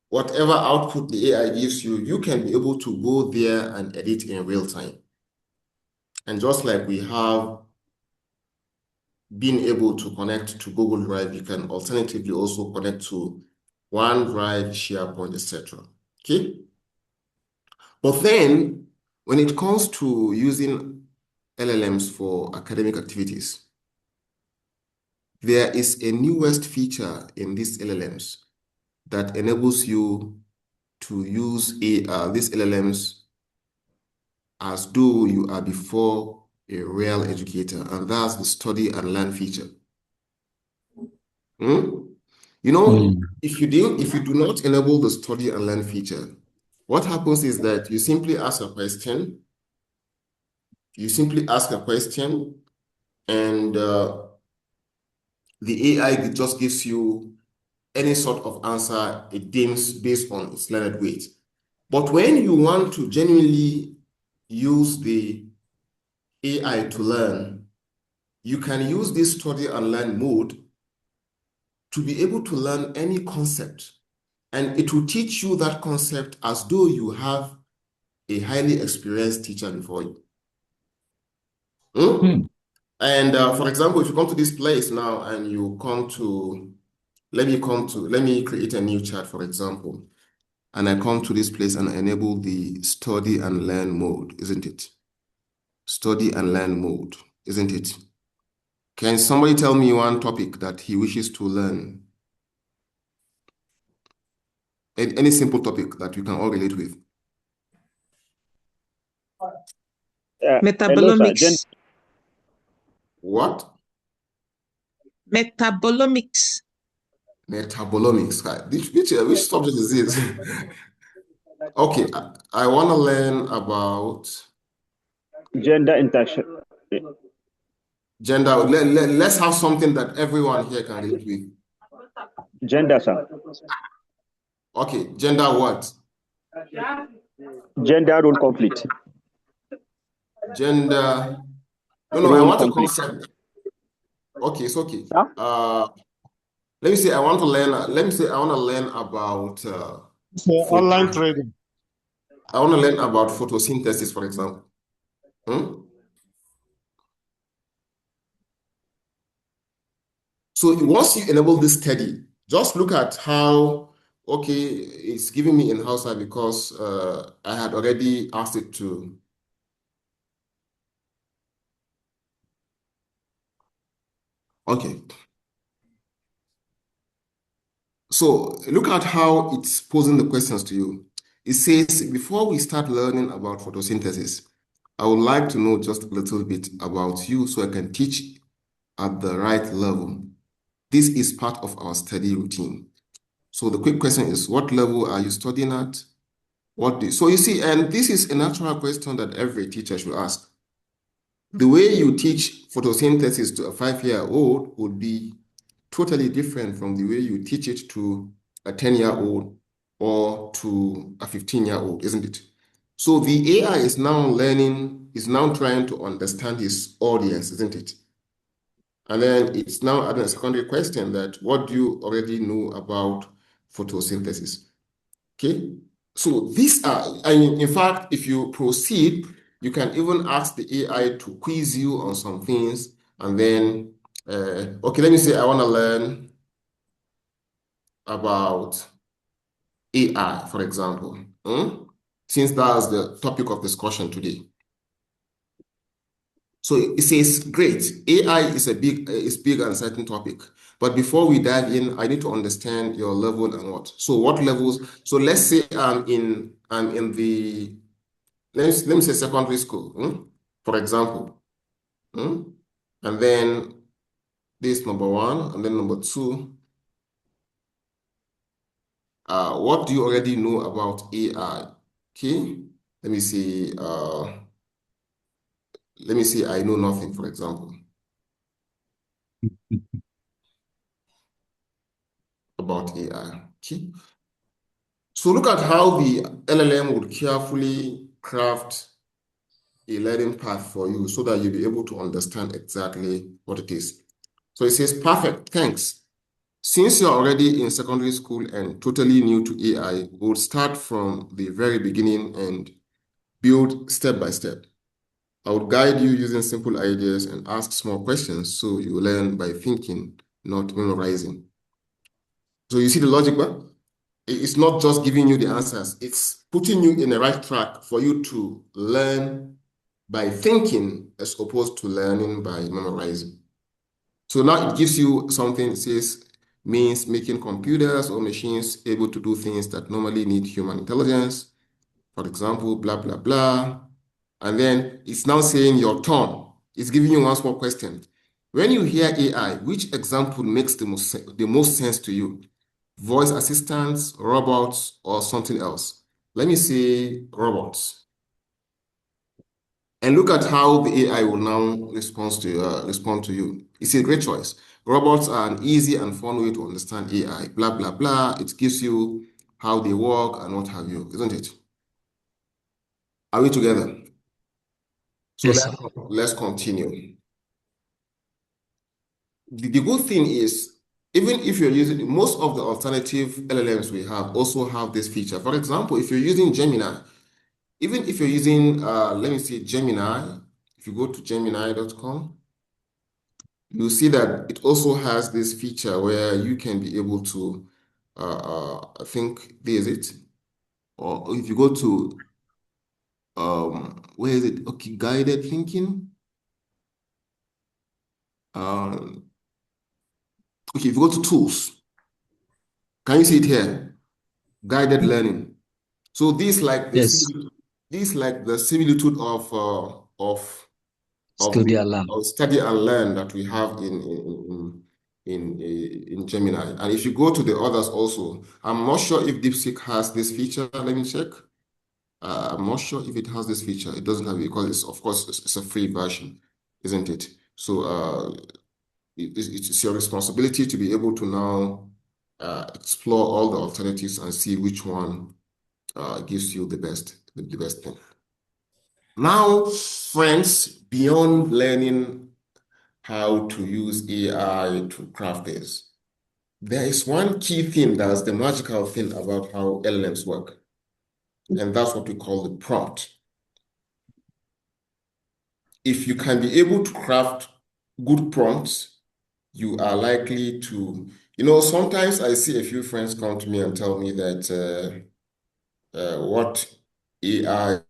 whatever output the AI gives you, you can be able to go there and edit in real time. And just like we have been able to connect to Google Drive, you can alternatively also connect to OneDrive, SharePoint, etc. Okay? But then, when it comes to using LLMs for academic activities, there is a newest feature in these LLMs that enables you to use these LLMs as though you are before a real educator, and that's the study and learn feature. You know, if you do not enable the study and learn feature, what happens is that you simply ask a question. You simply ask a question, and the AI just gives you any sort of answer it deems based on its learned weight. But when you want to genuinely use the AI to learn, you can use this study and learn mode to be able to learn any concept. And it will teach you that concept as though you have a highly experienced teacher before you. And for example, if you come to this place now and you come to, let me create a new chat, for example. And I come to this place and enable the study and learn mode, isn't it? Study and learn mode, isn't it? Can somebody tell me one topic that he wishes to learn? Any simple topic that we can all relate with. Metabolomics. What? Metabolomics. Metabolomics. Which subject is this? Okay, I want to learn about gender interaction. Gender. Let's have something that everyone here can relate with. Gender, sir. Okay, gender what? Gender role conflict. Gender. No, I want a concept. Okay, it's okay. Huh? Let me say I want to learn. Let me say I want to learn about online trading. I want to learn about photosynthesis, for example. So once you enable this study, just look at how, okay, it's giving me in Hausa because I had already asked it to. Okay. So look at how it's posing the questions to you. It says, before we start learning about photosynthesis, I would like to know just a little bit about you so I can teach at the right level. This is part of our study routine. So the quick question is, what level are you studying at? So you see, and this is a natural question that every teacher should ask. The way you teach photosynthesis to a 5-year-old would be totally different from the way you teach it to a 10-year-old or to a 15-year-old, isn't it? So the AI is now trying to understand his audience, isn't it? And then it's now adding a secondary question that what do you already know about photosynthesis? Okay, so these are, in fact, if you proceed, you can even ask the AI to quiz you on some things, and then, okay, let me say I want to learn about AI, for example, since that's the topic of discussion today. So it says, great, AI is big and certain topic. But before we dive in, I need to understand your level and what. So what levels? So let's say I'm in the, let me say secondary school, for example. And then this number 1, and then number 2. What do you already know about AI? Okay, let me see. Let me say I know nothing, for example, about AI. Okay. So look at how the LLM would carefully craft a learning path for you so that you'll be able to understand exactly what it is. So it says, perfect, thanks. Since you're already in secondary school and totally new to AI, we'll start from the very beginning and build step by step. I would guide you using simple ideas and ask small questions so you learn by thinking, not memorizing. So you see the logic, but it's not just giving you the answers, it's putting you in the right track for you to learn by thinking as opposed to learning by memorizing. So now it gives you something that says, means making computers or machines able to do things that normally need human intelligence. For example, blah, blah, blah. And then it's now saying your turn. It's giving you one small question. When you hear AI, which example makes the most sense to you? Voice assistants, robots, or something else? Let me say robots. And look at how the AI will now respond to you. It's a great choice. Robots are an easy and fun way to understand AI. Blah, blah, blah. It gives you how they work and what have you, isn't it? Are we together? So Yes, sir. let's continue. The good thing is, even if you're using most of the alternative LLMs we have also have this feature. For example, if you're using Gemini, even if you're using, let me see, Gemini, if you go to gemini.com, you'll see that it also has this feature where you can be able to, I think there's it, or if you go to, where is it? Okay, guided thinking. Okay, if you go to tools, can you see it here? Guided learning. So this like the Yes. similitude of Study alarm. study and learn that we have in Gemini. And if you go to the others also, I'm not sure if DeepSeek has this feature. Let me check. I'm not sure if it has this feature. It doesn't have it because it's, of course, it's a free version, isn't it? So it's your responsibility to be able to now explore all the alternatives and see which one gives you the best thing. Now, friends, beyond learning how to use AI to craft this, there is one key thing that's the magical thing about how LLMs work, and that's what we call the prompt. If you can be able to craft good prompts, you are likely to, sometimes I see a few friends come to me and tell me that what AI.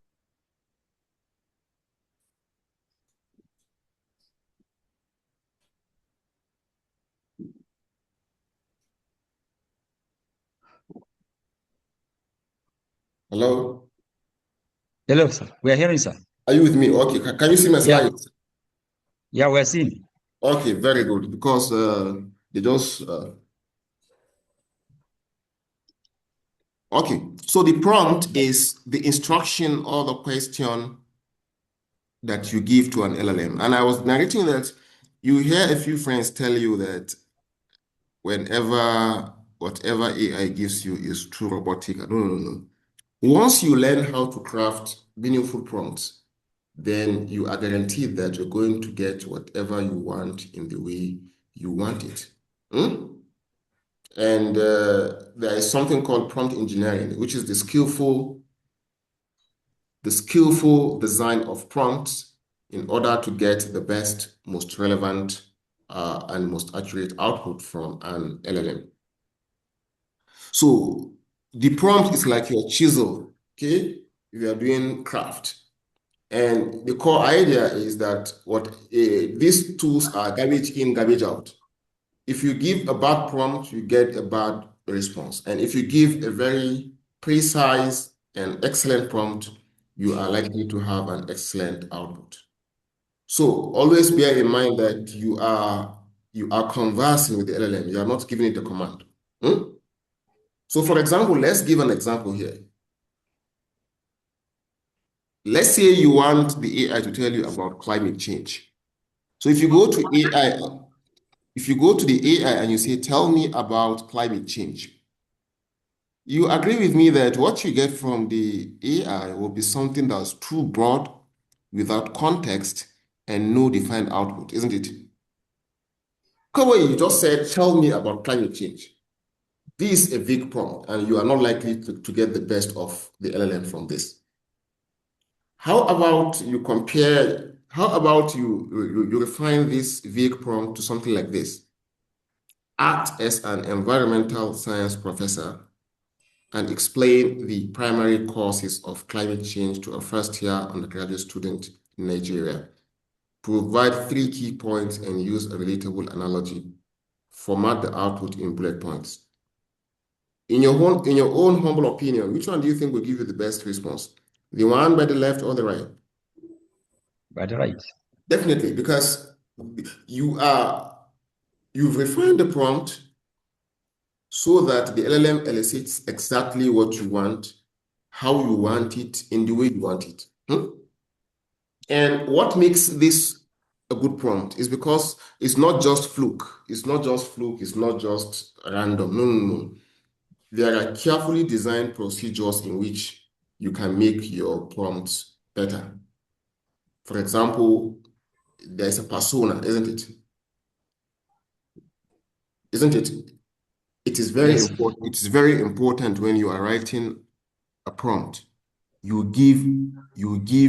Hello? Hello, sir. We are hearing, sir. Are you with me? Okay, can you see my Yeah. slides? Yeah, we're seeing. Okay, very good. Because they just okay. So the prompt is the instruction or the question that you give to an LLM. And I was narrating that you hear a few friends tell you that whatever AI gives you is too robotic. No. Once you learn how to craft meaningful prompts, then you are guaranteed that you're going to get whatever you want in the way you want it. And there is something called prompt engineering, which is the skillful design of prompts in order to get the best, most relevant, and most accurate output from an LLM. So the prompt is like your chisel, okay? If you are doing craft. And the core idea is that these tools are garbage in, garbage out. If you give a bad prompt, you get a bad response. And if you give a very precise and excellent prompt, you are likely to have an excellent output. So always bear in mind that you are conversing with the LLM. You are not giving it a command. So for example, let's give an example here. Let's say you want the AI to tell you about climate change. So if you go to AI, if you go to the AI and you say, tell me about climate change, you agree with me that what you get from the AI will be something that's too broad, without context, and no defined output, isn't it? Kawai, you just said, tell me about climate change. This is a big prompt, and you are not likely to get the best of the LLM from this. How about you refine this vague prompt to something like this? Act as an environmental science professor and explain the primary causes of climate change to a first-year undergraduate student in Nigeria. Provide 3 key points and use a relatable analogy. Format the output in bullet points. In your own humble opinion, which one do you think will give you the best response? The one by the left or the right? By the right. Definitely, because you've refined the prompt so that the LLM elicits exactly what you want, how you want it, in the way you want it. And what makes this a good prompt is because it's not just fluke. It's not just fluke. It's not just random. No, no, no. There are carefully designed procedures in which you can make your prompts better. For example, there's a persona, isn't it? Isn't it? It is very Yes. important. It is very important when you are writing a prompt. You give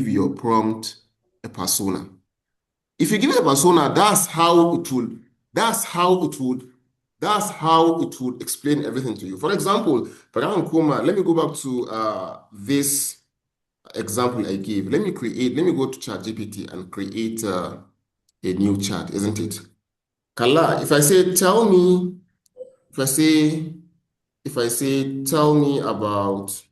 your prompt a persona. If you give it a persona, that's how it would explain everything to you. For example, Koma, let me go back to this example I gave. Let me go to ChatGPT and create a new chat, isn't it? Kala, if I say, tell me, tell me about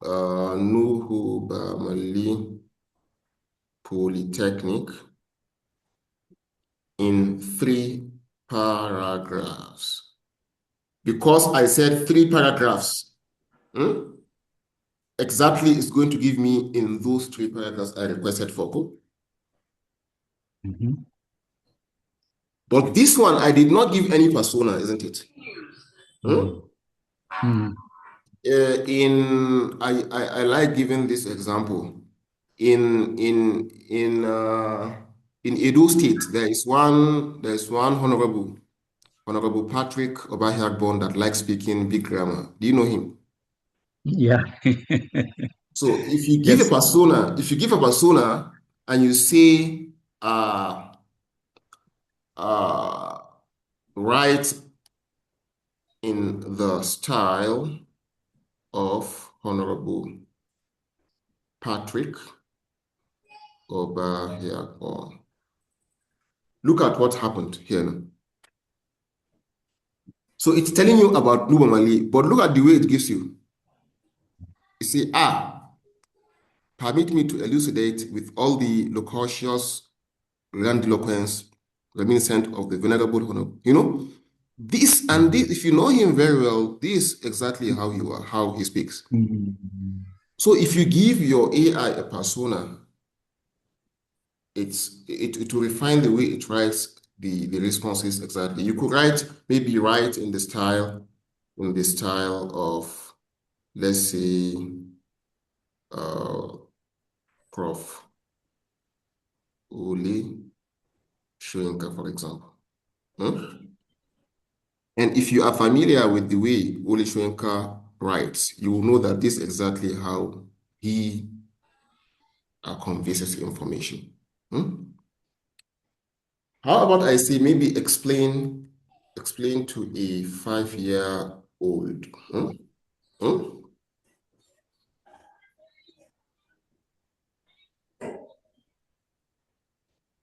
Nuhu Bamali Polytechnic in 3 paragraphs. Because I said 3 paragraphs, exactly is going to give me in those 3 paragraphs I requested for. But this one, I did not give any persona, isn't it? I like giving this example. In Edo State, there's one Honorable Patrick Obahiagbon that likes speaking big grammar. Do you know him? Yeah. So if you give Yes. a persona and you say write in the style of Honorable Patrick Obahiagbon. Look at what happened here now. So it's telling you about Nuba Mali, but look at the way it gives you. You see, permit me to elucidate with all the loquacious grandiloquence reminiscent of the venerable Honorable. You know, this and this, if you know him very well, this is exactly how you are, how he speaks. So if you give your AI a persona, it will refine the way it writes the responses exactly. You could maybe write in the style of, let's say, Prof. Uli Shoyinka, for example. And if you are familiar with the way Uli Shoyinka writes, you will know that this is exactly how he conveys his information. How about I say maybe explain to a 5-year-old?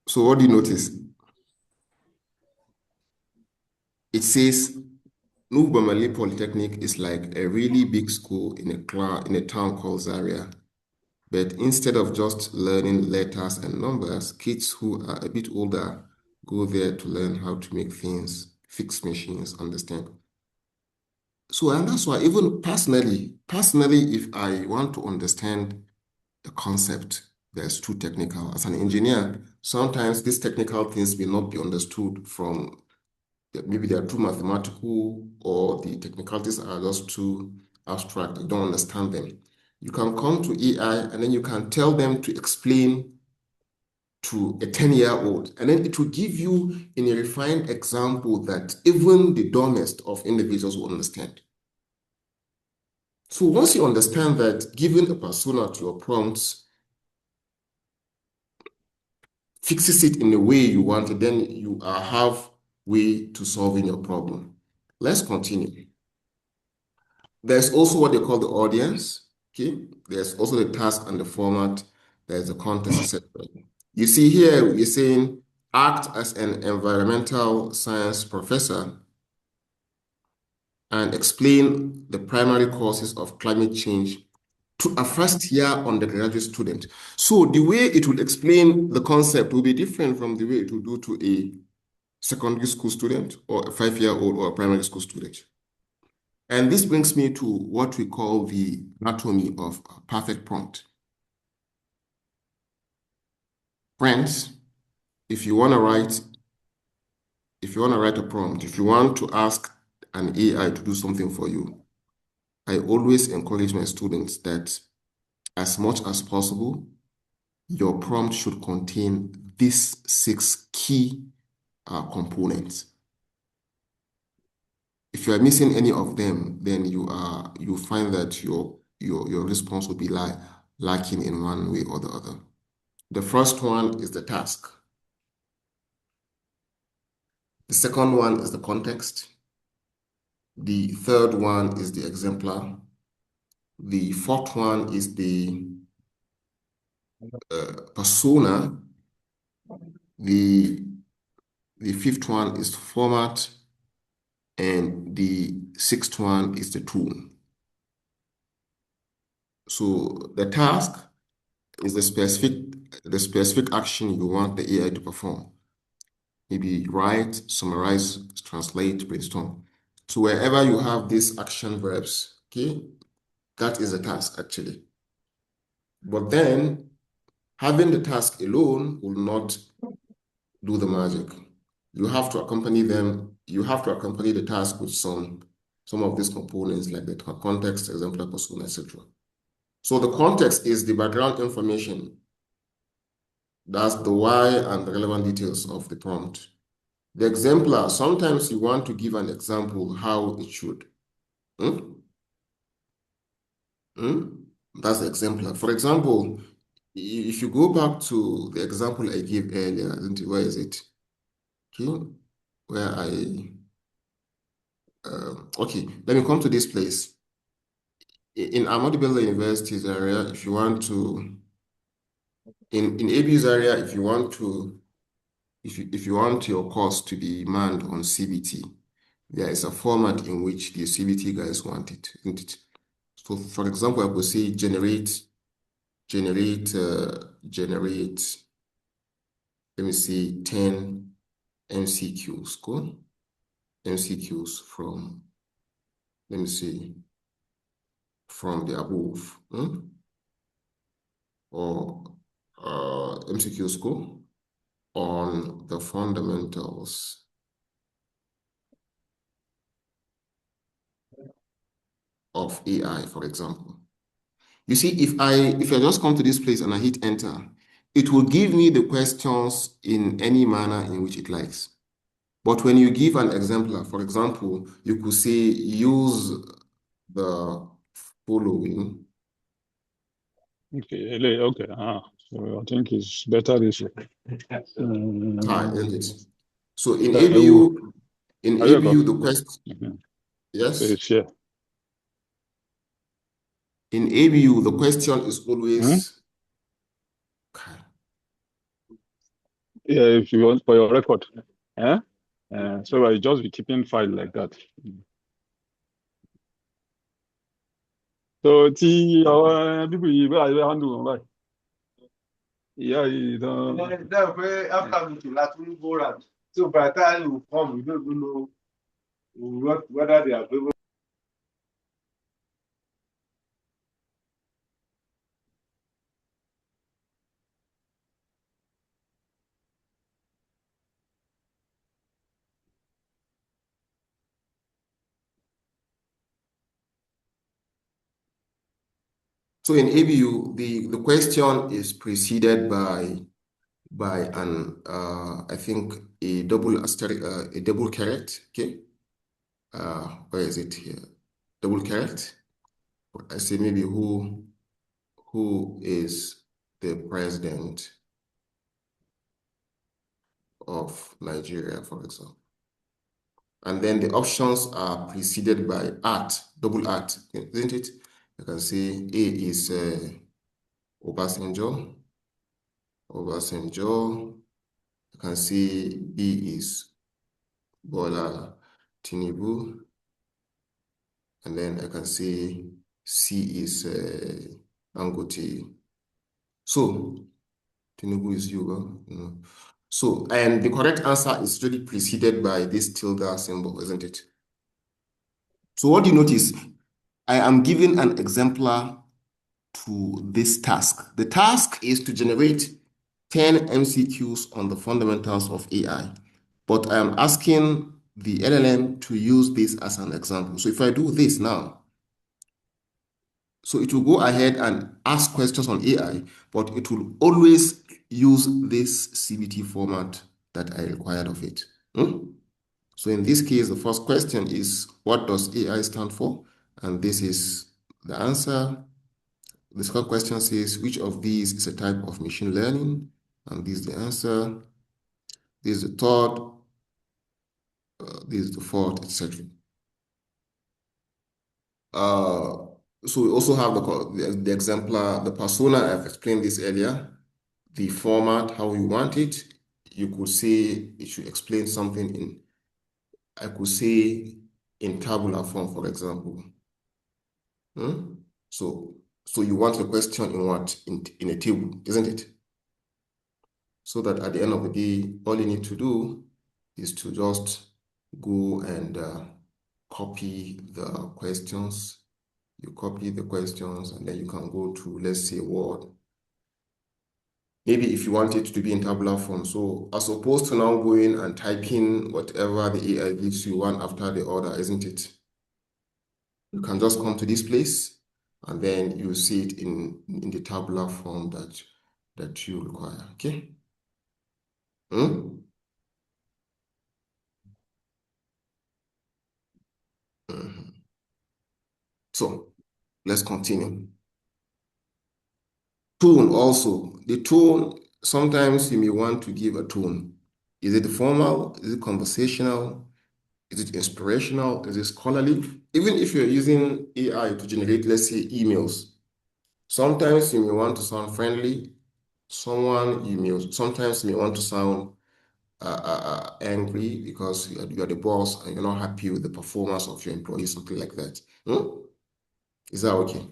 So what do you notice? It says Nuhu Bamali Polytechnic is like a really big school in a town called Zaria. But instead of just learning letters and numbers, kids who are a bit older go there to learn how to make things, fix machines, understand. So, and that's why even personally, if I want to understand the concept that's too technical, as an engineer, sometimes these technical things will not be understood from, maybe they are too mathematical or the technicalities are just too abstract, you don't understand them. You can come to AI and then you can tell them to explain to a 10-year-old, and then it will give you in a refined example that even the dumbest of individuals will understand. So once you understand that giving a persona to your prompts fixes it in the way you want it, then you are halfway to solving your problem. Let's continue. There's also what they call the audience. Okay, there's also the task and the format. There's the context, etc. You see here, we're saying act as an environmental science professor and explain the primary causes of climate change to a first-year undergraduate student. So the way it will explain the concept will be different from the way it will do to a secondary school student or a 5-year-old or a primary school student. And this brings me to what we call the anatomy of a perfect prompt. Friends, if you want to write a prompt, if you want to ask an AI to do something for you, I always encourage my students that as much as possible, your prompt should contain these 6 key components. If you are missing any of them, then you find that your response will be lacking in one way or the other. The first one is the task. The second one is the context. The third one is the exemplar. The fourth one is the persona. The fifth one is format. And the sixth one is the tool. So the task is the specific action you want the AI to perform. Maybe write, summarize, translate, brainstorm. So wherever you have these action verbs, okay, that is a task actually. But then having the task alone will not do the magic. You have to accompany them. You have to accompany the task with some of these components like the context, exemplar, persona, etc. So the context is the background information. That's the why and the relevant details of the prompt. The exemplar, sometimes you want to give an example how it should. That's the exemplar. For example, if you go back to the example I gave earlier, where is it? Okay, where okay, let me come to this place. In Ahmadu Bello University's area, if you want to, in ABU's area, if you want to, if you want your course to be manned on CBT, there is a format in which the CBT guys want it, isn't it? So, for example, I could say generate. Let me see, 10 MCQs. Cool. MCQs from. Let me see. From the above, or MCQ school on the fundamentals of AI, for example. You see, if I just come to this place and I hit enter, it will give me the questions in any manner in which it likes. But when you give an exemplar, for example, you could say use the following. Okay, okay. So I think it's better this way. Isn't it? So in ABU, the question, yes. Yeah. In ABU, the question is always. Yeah, if you want for your record. So I just be keeping file like that. So people where I handle like. Yeah, you don't. That way after meeting, that will go around. So by the time you come, you don't even know whether they are available. So in ABU, the question is preceded by an I think a double caret. Okay, where is it here? Double caret. I say maybe who is the president of Nigeria, for example. And then the options are preceded by at, double at, isn't it? You can say A is Obasanjo. You can see B is Bola Tinubu. And then I can see C is Angote. So, Tinubu is you. So, and the correct answer is really preceded by this tilde symbol, isn't it? So what do you notice? I am giving an exemplar to this task. The task is to generate 10 MCQs on the fundamentals of AI, but I am asking the LLM to use this as an example. So if I do this now, so it will go ahead and ask questions on AI, but it will always use this CBT format that I required of it. So in this case, the first question is, what does AI stand for? And this is the answer. The second question says, which of these is a type of machine learning? And this is the answer. This is the third. This is the fourth, etc. So we also have the exemplar, the persona. I've explained this earlier. The format, how you want it. You could say it should explain something in, I could say in tabular form, for example. So you want the question in what? In a table, isn't it? So that at the end of the day, all you need to do is to just go and copy the questions. You copy the questions and then you can go to, let's say, Word. Maybe if you want it to be in tabular form. So as opposed to now going and typing whatever the AI gives you one after the other, isn't it? You can just come to this place and then you see it in the tabular form that you require. Okay? So let's continue. Tone also. The tone, sometimes you may want to give a tone. Is it formal? Is it conversational? Is it inspirational? Is it scholarly? Even if you're using AI to generate, let's say, emails, sometimes you may want to sound friendly. Sometimes you may want to sound angry because you are the boss and you're not happy with the performance of your employees, something like that. Is that okay?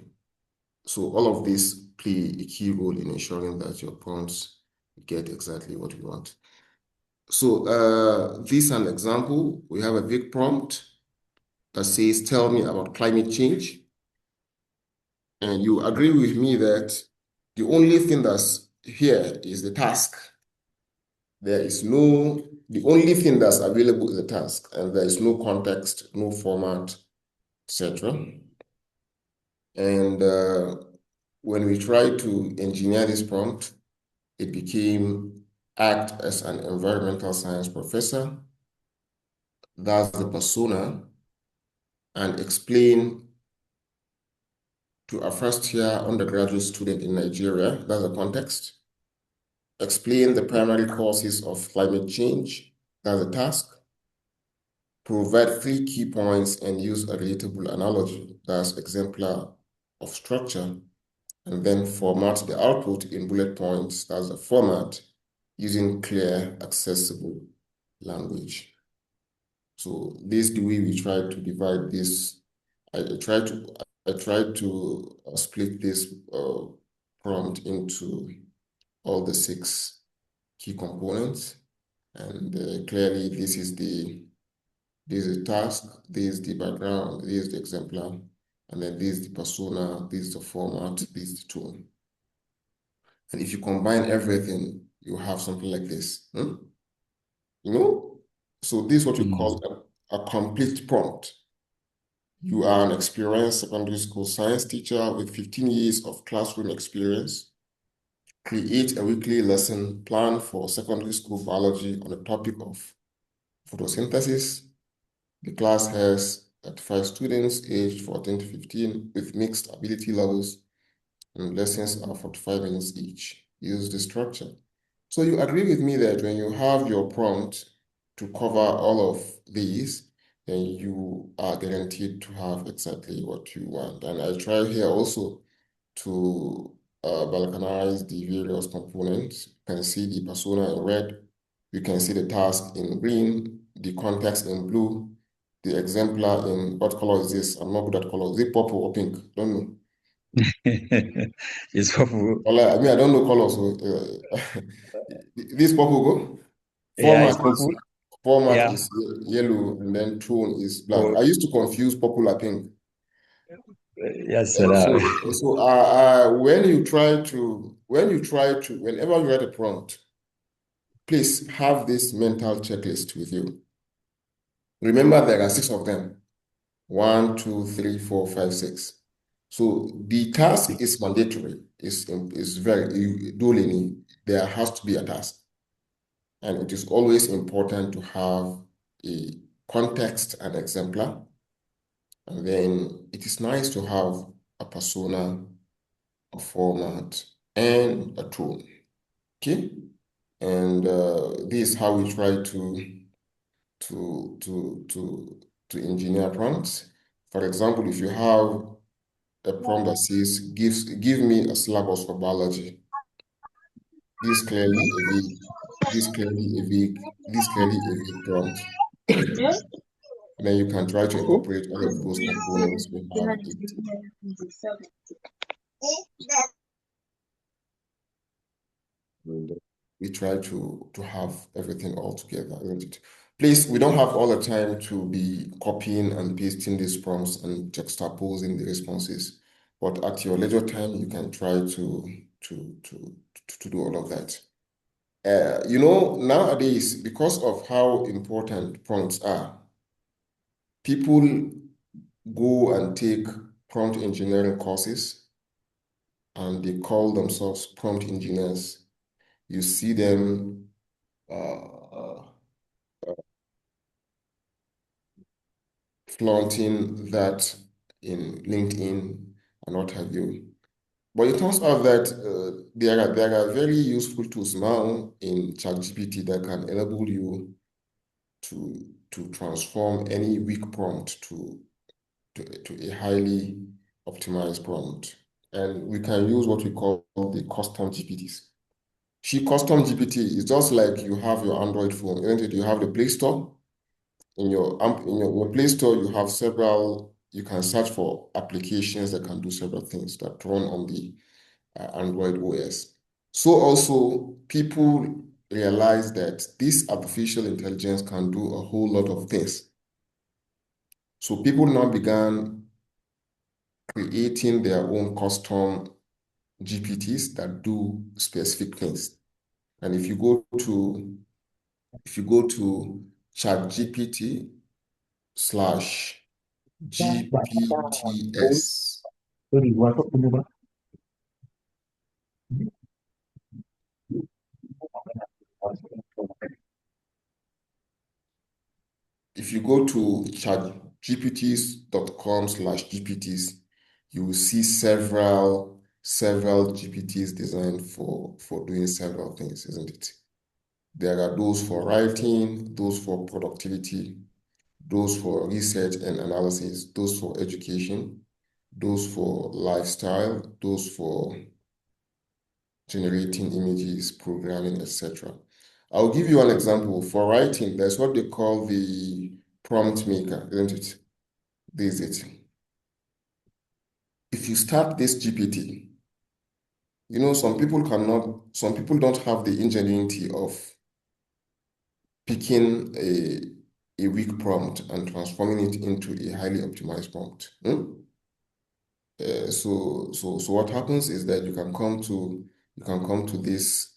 So all of this play a key role in ensuring that your prompts get exactly what you want. So this is an example. We have a big prompt that says, tell me about climate change. And you agree with me that the only thing that's here is the task. The only thing that's available is the task, and there is no context, no format, etc. And when we tried to engineer this prompt, it became act as an environmental science professor. That's the persona, and explain to a first-year undergraduate student in Nigeria, that's the context. Explain the primary causes of climate change, that's the task. Provide 3 key points and use a relatable analogy, that's exemplar of structure, and then format the output in bullet points, that's the format, using clear, accessible language. So this is the way we try to divide this. I try to split this prompt into all the 6 key components, and clearly this is the task, this is the background, this is the exemplar, and then this is the persona, this is the format, this is the tone. And if you combine everything, you have something like this. So this is what we call a complete prompt. You are an experienced secondary school science teacher with 15 years of classroom experience. Create a weekly lesson plan for secondary school biology on the topic of photosynthesis. The class has 35 students aged 14 to 15 with mixed ability levels, and lessons are 45 minutes each. Use the structure. So you agree with me that when you have your prompt to cover all of these, then you are guaranteed to have exactly what you want. And I try here also to balkanize the various components. You can see the persona in red. You can see the task in green, the context in blue, the exemplar in what color is this? I'm not good at color. Is it purple or pink? Don't know. It's purple. Well, I mean, I don't know colors. So, this purple go. Yeah, it's Format purple. is format Yeah. is yellow, and then tone is black. Oh, I used to confuse popular pink. yes, Uh, sir. so whenever you write a prompt, please have this mental checklist with you. Remember, there are six of them. 1, 2, 3, 4, 5, 6. So the task is mandatory. Is very duly. There has to be a task, and it is always important to have a context and exemplar. And then it is nice to have a persona, a format, and a tone. Okay, and this is how we try to to to to engineer prompts. For example, if you have a prompt that says give me a syllabus for biology, this clearly a vague, this clearly a vague prompt. And then you can try to incorporate all of those components we have it. And we try to have everything all together, isn't it? Please, we don't have all the time to be copying and pasting these prompts and juxtaposing the responses. But at your leisure time, you can try to do all of that. Nowadays, because of how important prompts are, people go and take prompt engineering courses and they call themselves prompt engineers. You see them uh, flaunting that in LinkedIn and what have you. But it turns out that there are very useful tools now in ChatGPT that can enable you to transform any weak prompt to a highly optimized prompt. And we can use what we call the custom GPTs. Custom GPT is just like you have your Android phone, isn't it? You have the Play Store. In your Play Store, you have several, you can search for applications that can do several things that run on the Android OS. So also people realize that this artificial intelligence can do a whole lot of things. So people now began creating their own custom GPTs that do specific things. And if you go to ChatGPT slash GPTs, if you go to chatgpts.com/gpts, you will see several GPTs designed for doing several things, isn't it? There are those for writing, those for productivity, those for research and analysis, those for education, those for lifestyle, those for generating images, programming, etc. I'll give you an example. For writing, there's what they call the prompt maker, isn't it? This is it. If you start this GPT, some people don't have the ingenuity of picking a weak prompt and transforming it into a highly optimized prompt. So what happens is that you can come to this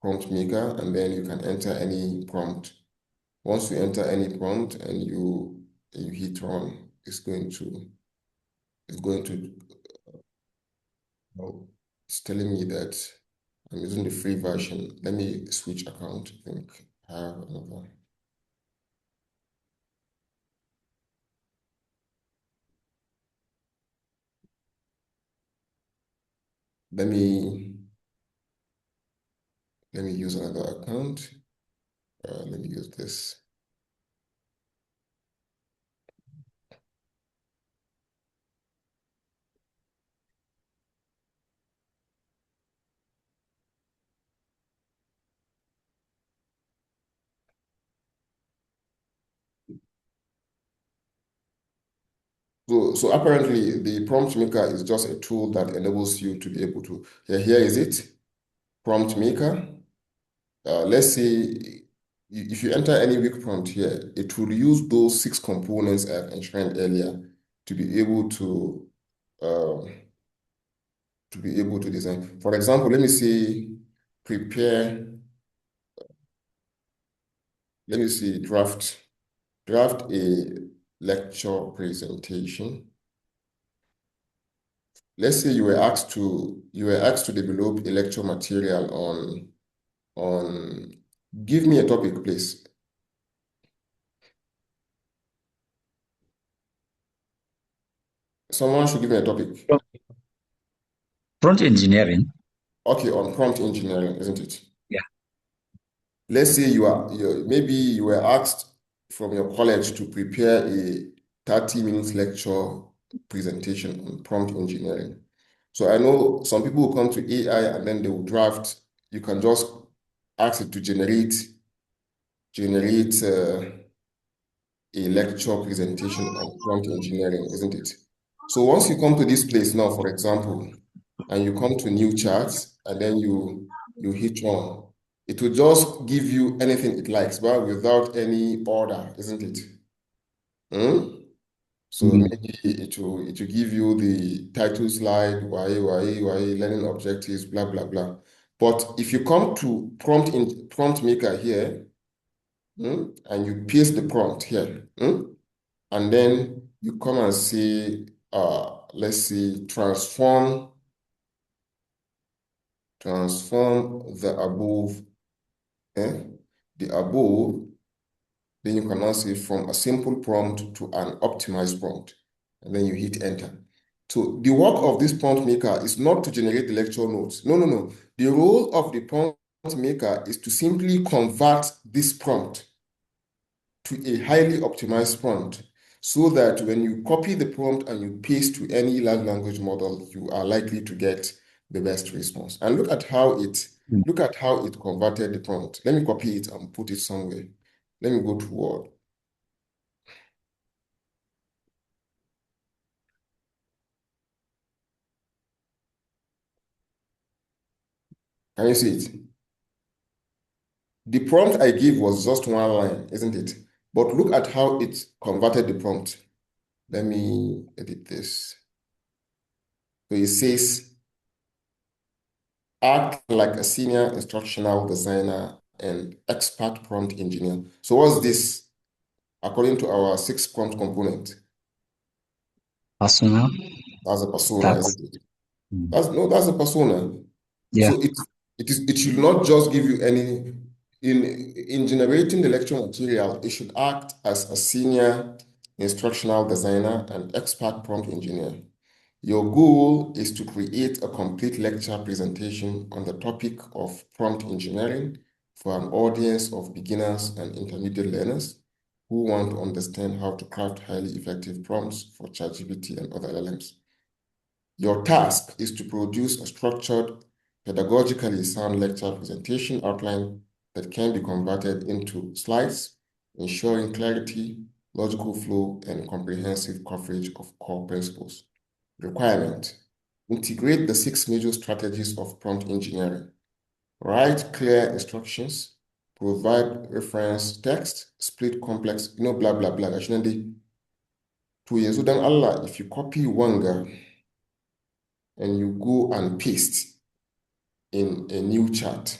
prompt maker and then you can enter any prompt. Once you enter any prompt and you hit run, it's going to oh, it's telling me that I'm using the free version. Let me switch account. I think I have another. Let me use another account. Let me use this. So apparently the prompt maker is just a tool that enables you to be able to, here is it, prompt maker. Let's say if you enter any weak prompt here, it will use those 6 components I've enshrined earlier to be able to design. For example, let me say prepare, let me see, draft a lecture presentation. Let's say you were asked to develop a lecture material on give me a topic, please. Someone should give me a topic. Prompt engineering. Okay, on prompt engineering, isn't it? Yeah. Let's say maybe you were asked from your college to prepare a 30-minute lecture presentation on prompt engineering. So I know some people will come to AI and then they will draft. You can just ask it to generate a lecture presentation on prompt engineering, isn't it? So once you come to this place now, for example, and you come to new charts and then you hit on, it will just give you anything it likes, but without any order, isn't it? So maybe it will give you the title slide, why, learning objectives, blah, blah, blah. But if you come to prompt maker here, and you paste the prompt here, and then you come and say, let's see, transform the above, the above, then you can now say from a simple prompt to an optimized prompt, and then you hit enter. So the work of this prompt maker is not to generate the lecture notes. No. The role of the prompt maker is to simply convert this prompt to a highly optimized prompt so that when you copy the prompt and you paste to any large language model, you are likely to get the best response. And look at how it converted the prompt. Let me copy it and put it somewhere. Let me go to Word. Can you see it? The prompt I gave was just one line, isn't it? But look at how it converted the prompt. Let me edit this. So it says, act like a senior instructional designer and expert prompt engineer. So what's this according to our 6 prompt component? Persona. That's a persona, isn't it? That's a persona. Yeah. So it should not just give you any in generating the lecture material, it should act as a senior instructional designer and expert prompt engineer. Your goal is to create a complete lecture presentation on the topic of prompt engineering for an audience of beginners and intermediate learners who want to understand how to craft highly effective prompts for ChatGPT and other LLMs. Your task is to produce a structured, pedagogically sound lecture presentation outline that can be converted into slides, ensuring clarity, logical flow, and comprehensive coverage of core principles. Requirement: integrate the 6 major strategies of prompt engineering. Write clear instructions, provide reference text, split complex, blah, blah, blah. Actually, 2 years. So then Allah, if you copy Wanga and you go and paste in a new chart,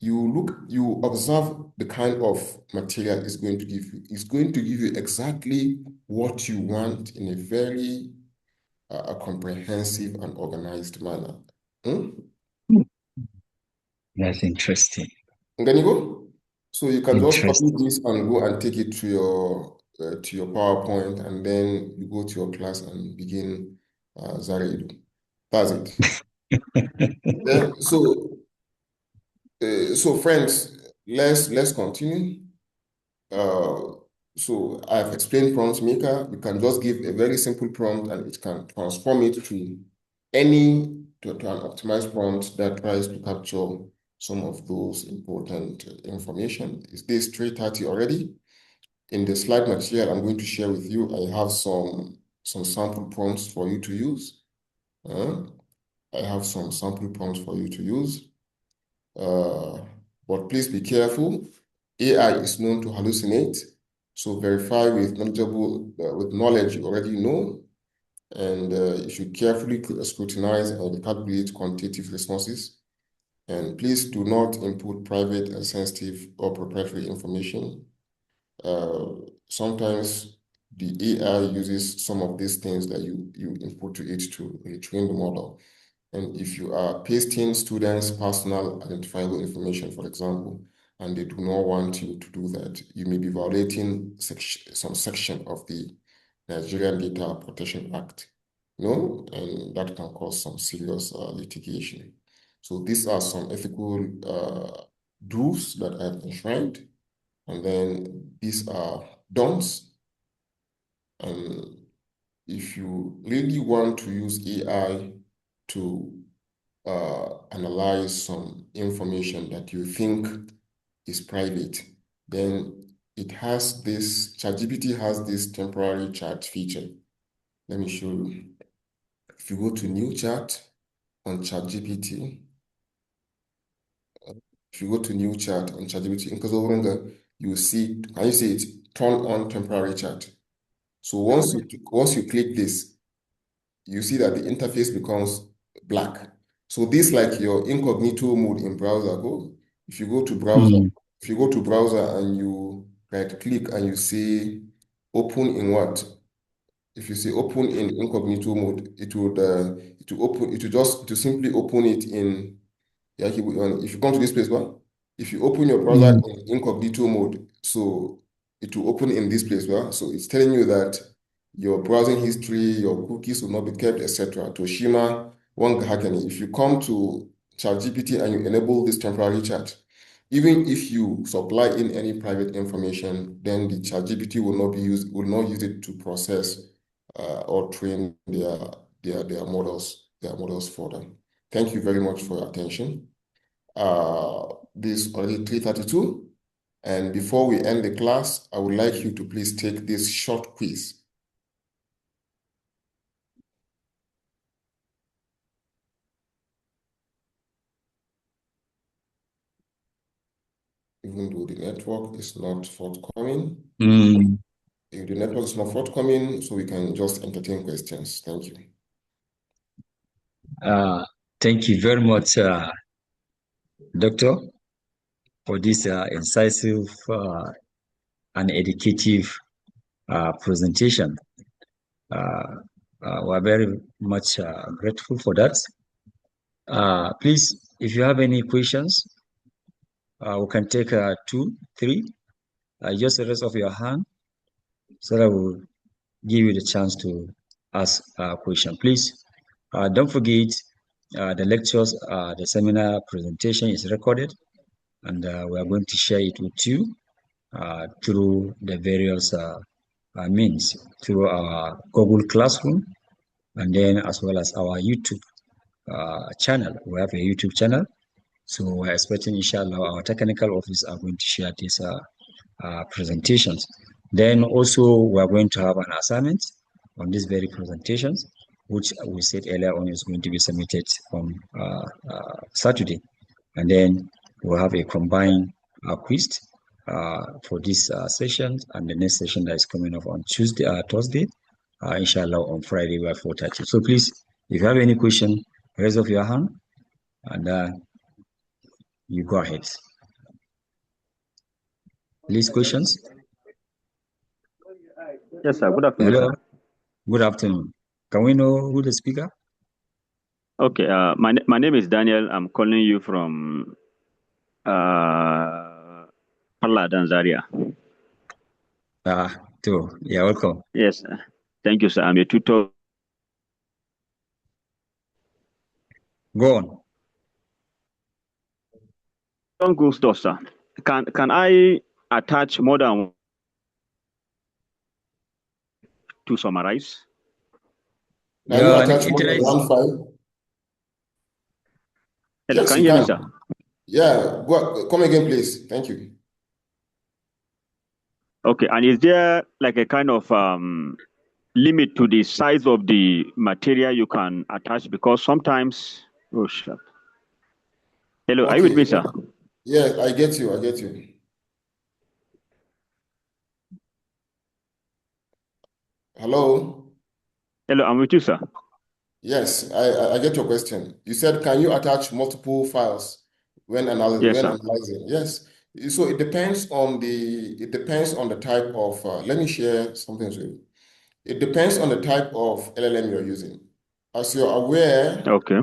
you observe the kind of material it's going to give you. It's going to give you exactly what you want in a very comprehensive and organized manner. That's interesting. So you can just copy this and go and take it to your PowerPoint, and then you go to your class and begin Zaredu. That's it. So friends, let's continue. So I've explained prompt maker. You can just give a very simple prompt and it can transform it to an optimized prompt that tries to capture some of those important information. Is this 3:30 already? in the slide material I'm going to share with you, I have some sample prompts for you to use. I have some sample prompts for you to use. But please be careful. AI is known to hallucinate, so verify with knowledge you already know, and you should carefully scrutinize and calculate quantitative responses. And please do not input private and sensitive or proprietary information. Sometimes the AI uses some of these things that you input to it to retrain the model. And if you are pasting students' personal identifiable information, for example, and they do not want you to do that, you may be violating some section of the Nigerian Data Protection Act, and that can cause some serious litigation. So these are some ethical rules that I've enshrined, and then these are don'ts. And if you really want to use AI to analyze some information that you think is private, then ChatGPT has this temporary chat feature. Let me show you. If you go to new chat on ChatGPT, you see, can you see it? Turn on temporary chat. So once you click this, you see that the interface becomes black. So this like your incognito mode in browser. If you go to browser and you right click and you say open in what? If you say open in incognito mode, it will simply open it in. Yeah, if you come to this place, if you open your browser in incognito mode, so it will open in this place, so it's telling you that your browsing history, your cookies will not be kept, etc. Toshima, Hakani. If you come to ChatGPT and you enable this temporary chat, even if you supply in any private information, then the ChatGPT will not use it to process or train their models for them. Thank you very much for your attention. This is already 3:32, and before we end the class, I would like you to please take this short quiz. Even though the network is not forthcoming. If the network is not forthcoming, so we can just entertain questions. Thank you. Thank you very much, Doctor, for this incisive and educative presentation. We're very much grateful for that. Please, if you have any questions, we can take 2, 3. Just raise up your hand so that we'll give you the chance to ask a question. Please, don't forget the lectures, the seminar presentation is recorded, and we are going to share it with you through the various means, through our Google Classroom, and then as well as our YouTube channel. We have a YouTube channel, so we're expecting, inshallah, our technical office are going to share these presentations. Then also we're going to have an assignment on these very presentations, which we said earlier on is going to be submitted on Saturday. And then we'll have a combined quiz for this session and the next session that is coming up on Thursday, inshallah, on Friday by 4:30. So please, if you have any question, raise up your hand and you go ahead. Please, questions? Yes, sir. Good afternoon. Hello. Sir. Good afternoon. Can we know who the speaker? Okay. My name is Daniel. I'm calling you from Parla, Tanzania. Yeah, welcome. Yes. Thank you, sir. I'm a tutor. Go on. Don't go store, sir. Can I attach more than to summarize? Can you attach more than one file? Hello, Yes, can you hear me, sir? Yeah, come again, please. Thank you. Okay, and is there like a kind of limit to the size of the material you can attach? Because sometimes, oh shit. Hello, are you with Okay. me, sir? Yeah, I get you. I get you. Hello. Hello, I'm with you, sir. Yes, I get your question. You said, can you attach multiple files when Yes, sir. analyzing? Yes. So it depends on the type of let me share something with you. It depends on the type of LLM you're using. As you're aware, Okay.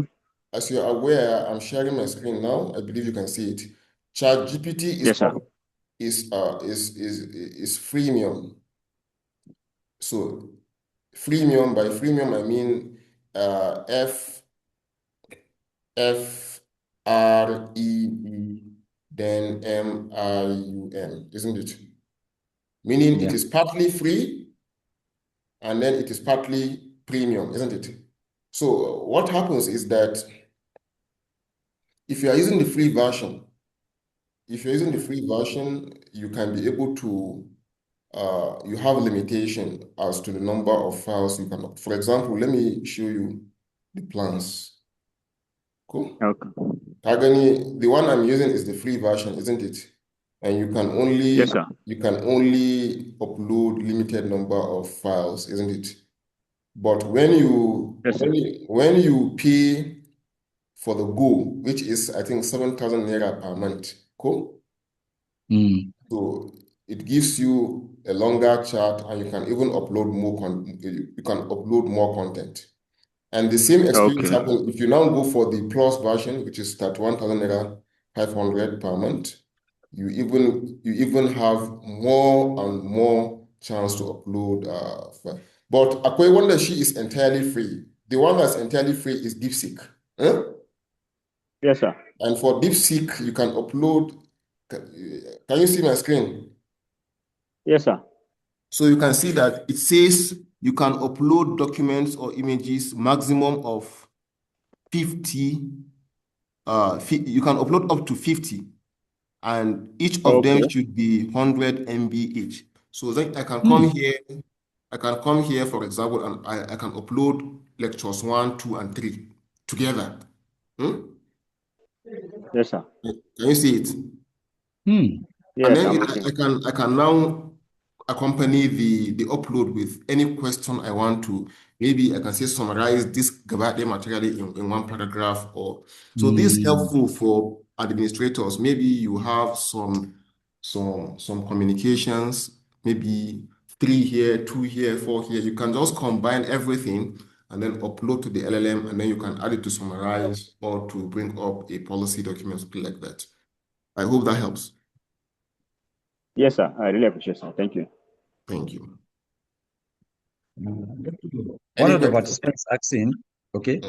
I'm sharing my screen now. I believe you can see it. ChatGPT Yes, sir. is freemium. So freemium, by freemium I mean FREE, then MIUM, isn't it? Meaning it Yeah. is partly free and then it is partly premium, isn't it? So what happens is that if you are using the free version, you can be able to you have a limitation as to the number of files you can. For example, let me show you the plans. Cool. Okay. Pagani, the one I'm using is the free version, isn't it? And Yes, sir. you can only upload limited number of files, isn't it? But Yes, sir. when you pay for the Go, which is I think 7,000 naira per month, cool. Mm. So it gives you a longer chat, and you can even upload you can upload more content. And the same experience Okay. happens if you now go for the plus version, which is 31,000 naira 500 per month. You even have more and more chance to upload. But Akwe one that she is entirely free. The one that's entirely free is DeepSeek. Huh? Yes, sir. And for DeepSeek, you can upload. Can you see my screen? Yes, sir. So you can see that it says you can upload documents or images maximum of 50. You can upload up to 50, and each of them Okay. should be 100 MB each. So then Mm. I can come here, for example, and I can upload lectures 1, 2, and 3 together. Hmm? Yes, sir. Can you see it? Mm. And Yes, then I'm looking. I can now accompany the upload with any question I want to. Maybe I can say summarize this Gabate material in one paragraph. Or so this is Mm. helpful for administrators. Maybe you have some communications, maybe 3 here, 2 here, 4 here. You can just combine everything and then upload to the LLM, and then you can add it to summarize or to bring up a policy document, something like that. I hope that helps. Yes, sir. I really appreciate it, sir. Thank you. Thank you. One Any of the questions? participants asking, okay,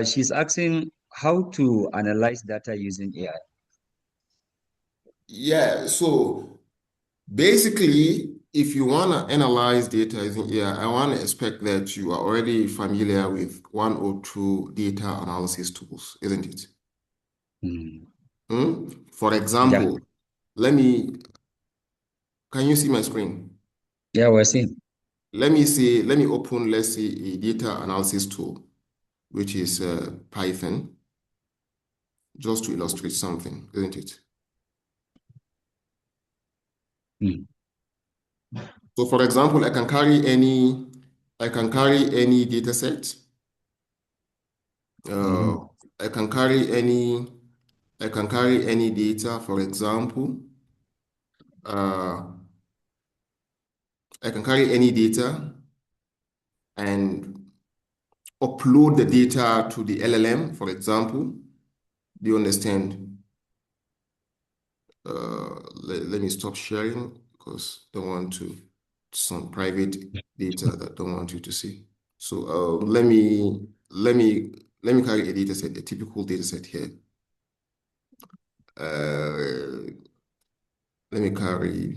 she's asking how to analyze data using AI. Yeah, so basically, if you want to analyze data using AI, I want to expect that you are already familiar with one or two data analysis tools, isn't it? Mm. For Yeah, example, can you see my screen? yeah, we're seeing. Let me open, let's say, a data analysis tool, which is Python, just to illustrate something, isn't it? Mm. So for example, I can carry any data set. Mhm. I can carry any data, for example. I can carry any data and upload the data to the LLM, for example. Do you understand? Let me stop sharing because I don't want to some private data that I don't want you to see. So let me carry a data set, a typical data set here. Let me carry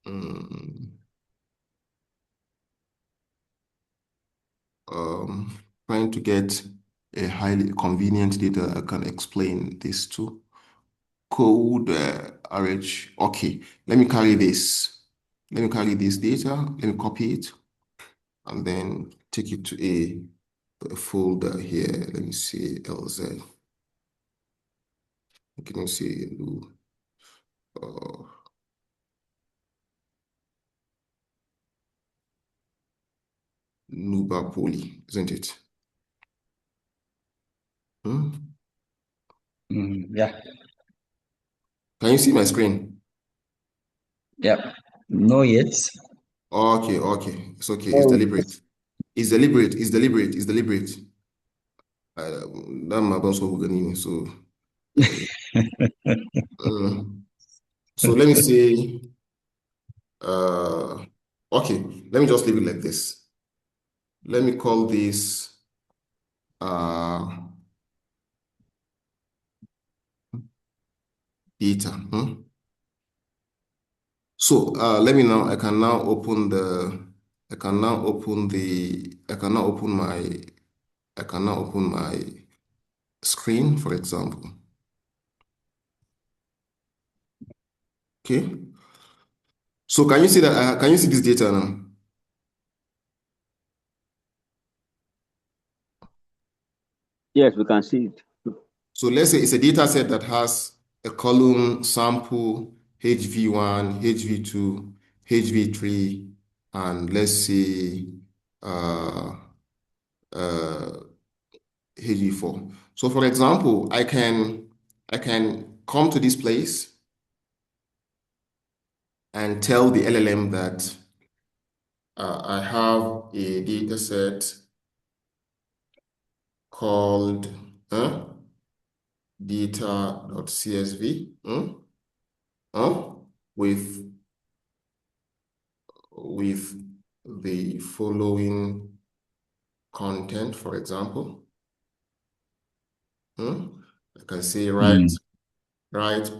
um, trying to get a highly convenient data I can explain this to. code RH. Okay, let me carry this. Let me carry this data. Let me copy it and then take it to a folder here. Let me see LZ. Can you see Nuba Poly, isn't it? Yeah. Can you see my screen? Yeah. No yet. Okay. It's okay. It's deliberate. It's deliberate. It's deliberate. It's deliberate. That my boss will go so. So let me say, okay, let me just leave it like this. Let me call this data. So let me now, I can now open my screen, for example. Okay. So can you see that? Can you see this data now? Yes, we can see it. So let's say it's a data set that has a column sample HV1, HV2, HV3, and let's say HV4. So for example, I can come to this place and tell the LLM that I have a data set called data.csv with the following content, for example. I can say write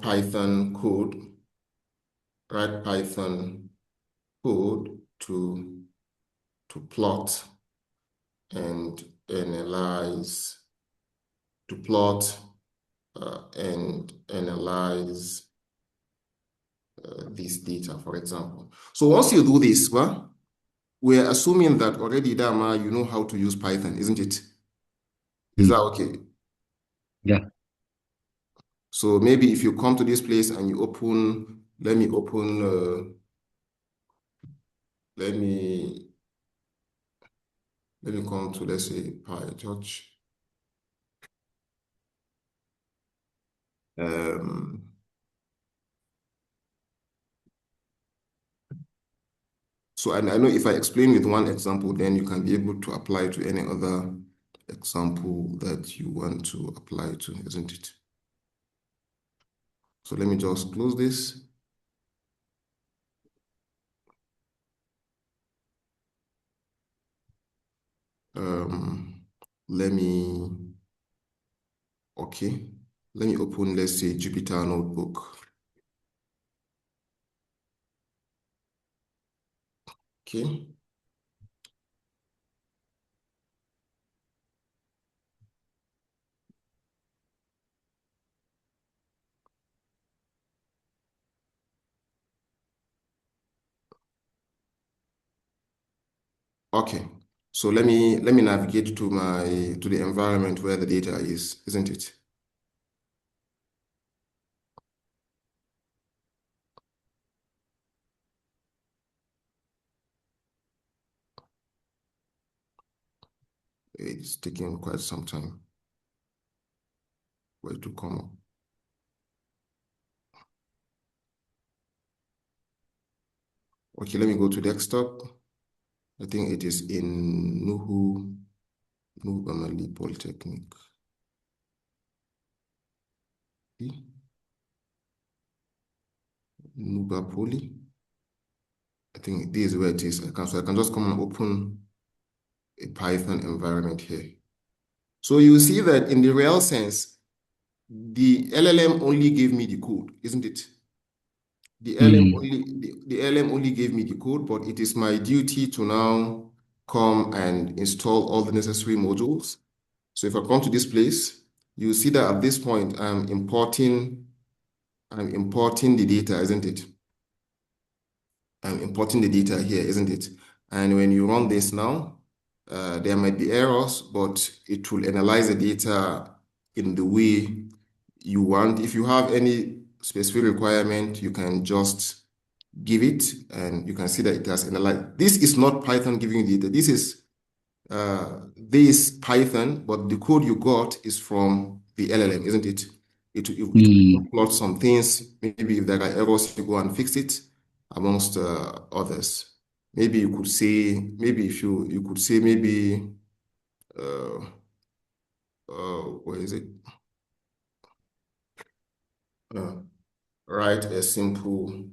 Python code to plot and analyze this data, for example. So once you do this, well, we're assuming that already, Dama, you know how to use Python, isn't it? Is that okay? Yeah. So maybe if you come to this place and you open, let me come to, let's say, PyTorch. So I know if I explain with one example, then you can be able to apply to any other example that you want to apply to, isn't it? So let me just close this. Let me open, let's say, Jupyter Notebook. Okay. Okay. So let me navigate to the environment where the data is, isn't it? It's taking quite some time for it to come up. Okay, let me go to desktop. I think it is in Nuhu Amali Polytechnic. Nuba Poly. I think this is where it is. I can just come and open a Python environment here. So you see that in the real sense, the LLM only gave me the code, isn't it? The LLM only gave me the code, but it is my duty to now come and install all the necessary modules. So if I come to this place, you see that at this point, I'm importing I'm importing the data, isn't it? I'm importing the data here, isn't it? And when you run this now, there might be errors, but it will analyze the data in the way you want. If you have any specific requirement, you can just give it, and you can see that it has analyzed. This is not Python giving you data. This is Python, but the code you got is from the LLM, isn't it? It will plot some things. Maybe if there are errors, you go and fix it, amongst others. Maybe you could say, maybe if you could say, maybe, what is it? Write a simple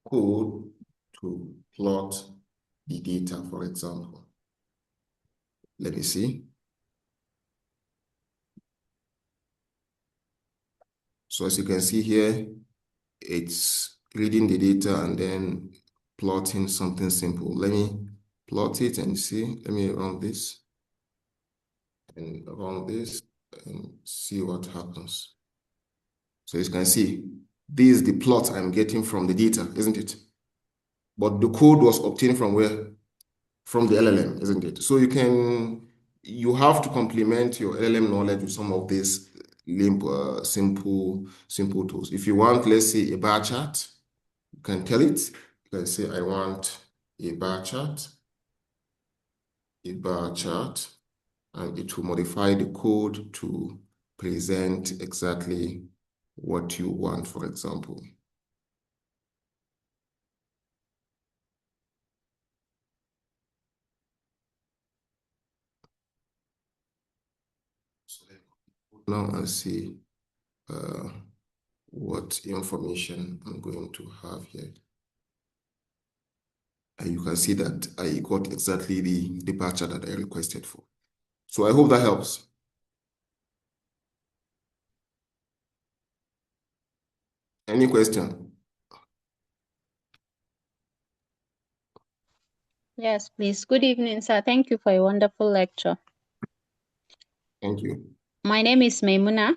code to plot the data, for example. Let me see. So as you can see here, it's reading the data and then plotting something simple. Let me plot it and see. Let me run this and run this and see what happens. So as you can see, this is the plot I'm getting from the data, isn't it? But the code was obtained from where? From the LLM, isn't it? So you have to complement your LLM knowledge with some of these simple tools. If you want, let's say, a bar chart, you can tell it. Let's say I want a bar chart, and it will modify the code to present exactly what you want, for example. So now I'll see what information I'm going to have here. And you can see that I got exactly the bar chart that I requested for. So I hope that helps. Any question? Yes, please. Good evening, sir. Thank you for a wonderful lecture. Thank you. My name is Maimuna,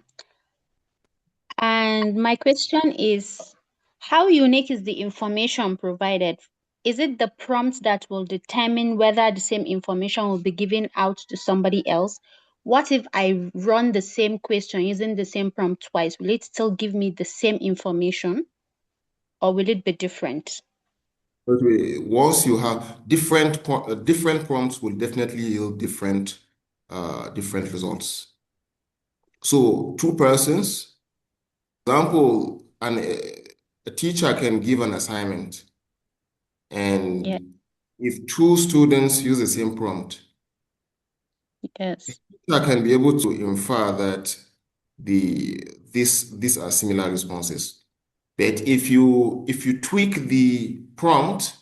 and my question is, how unique is the information provided? Is it the prompt that will determine whether the same information will be given out to somebody else? What if I run the same question using the same prompt twice? Will it still give me the same information, or will it be different? Once you have different prompts will definitely yield different results. So 2 persons, example, a teacher can give an assignment, and if 2 students use the same prompt, yes, the teacher can be able to infer that these are similar responses. But if you tweak the prompt,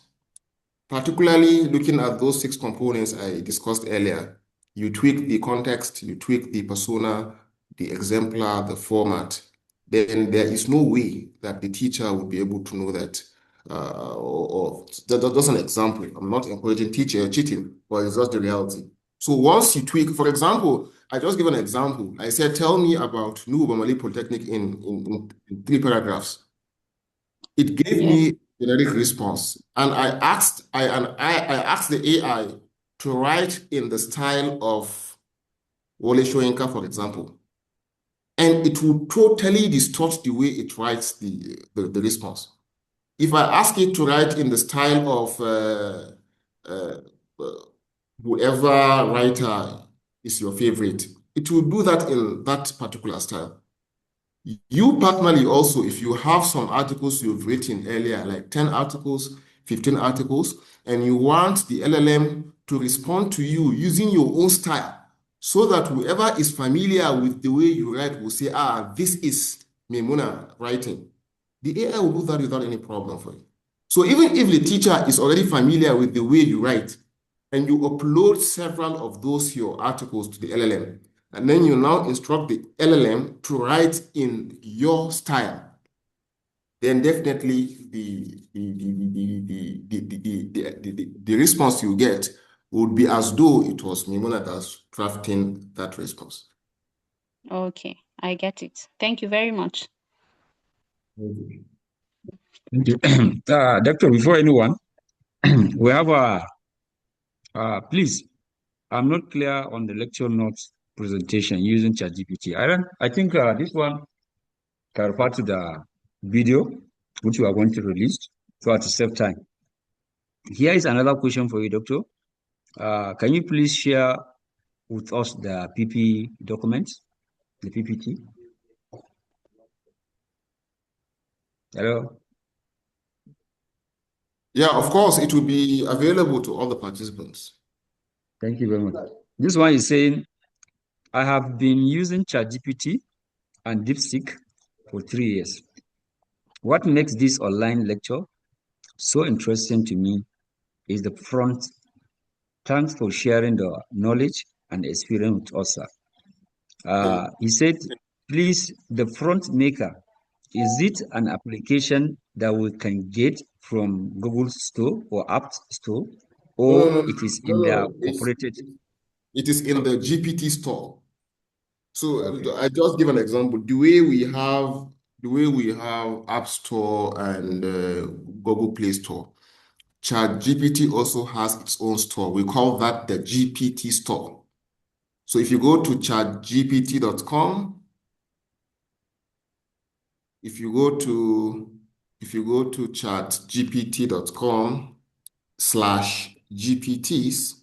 particularly looking at those 6 components I discussed earlier, you tweak the context, you tweak the persona, the exemplar, the format, then there is no way that the teacher would be able to know that. That's an example. I'm not encouraging cheating, but it's just the reality. So once you tweak, for example, I just give an example. I said, tell me about Nuhu Bamali Polytechnic in 3 paragraphs. It gave me generic response, and I asked the AI to write in the style of Wole Soyinka, for example, and it will totally distort the way it writes the response. If I ask it to write in the style of whoever writer is your favorite, it will do that in that particular style. You personally also, if you have some articles you've written earlier, like 10 articles, 15 articles, and you want the LLM to respond to you using your own style, so that whoever is familiar with the way you write will say, this is Maimuna writing. The AI will do that without any problem for you. So even if the teacher is already familiar with the way you write, and you upload several of those your articles to the LLM, and then you now instruct the LLM to write in your style, then definitely the response you get would be as though it was Maimuna that's drafting that response. Okay, I get it. Thank you very much. Thank you. Doctor, before anyone, we have please, I'm not clear on the lecture notes presentation using ChatGPT. I think this one can refer to the video which we are going to release so as to save time. Here is another question for you, Doctor. Can you please share with us the PP documents, the PPT? Hello? Yeah, of course, it will be available to all the participants. Thank you very much. This one is saying, I have been using ChatGPT and DeepSeek for 3 years. What makes this online lecture so interesting to me is the front. Thanks for sharing the knowledge and experience with us, sir. He said, please, the front maker, is it an application that we can get from Google Store or App Store, or it is in the operated? It is in the GPT store. So I just give an example. The way we have App Store and Google Play Store, ChatGPT also has its own store. We call that the GPT store. So if you go to chatgpt.com, if you go to chatgpt.com/GPTs,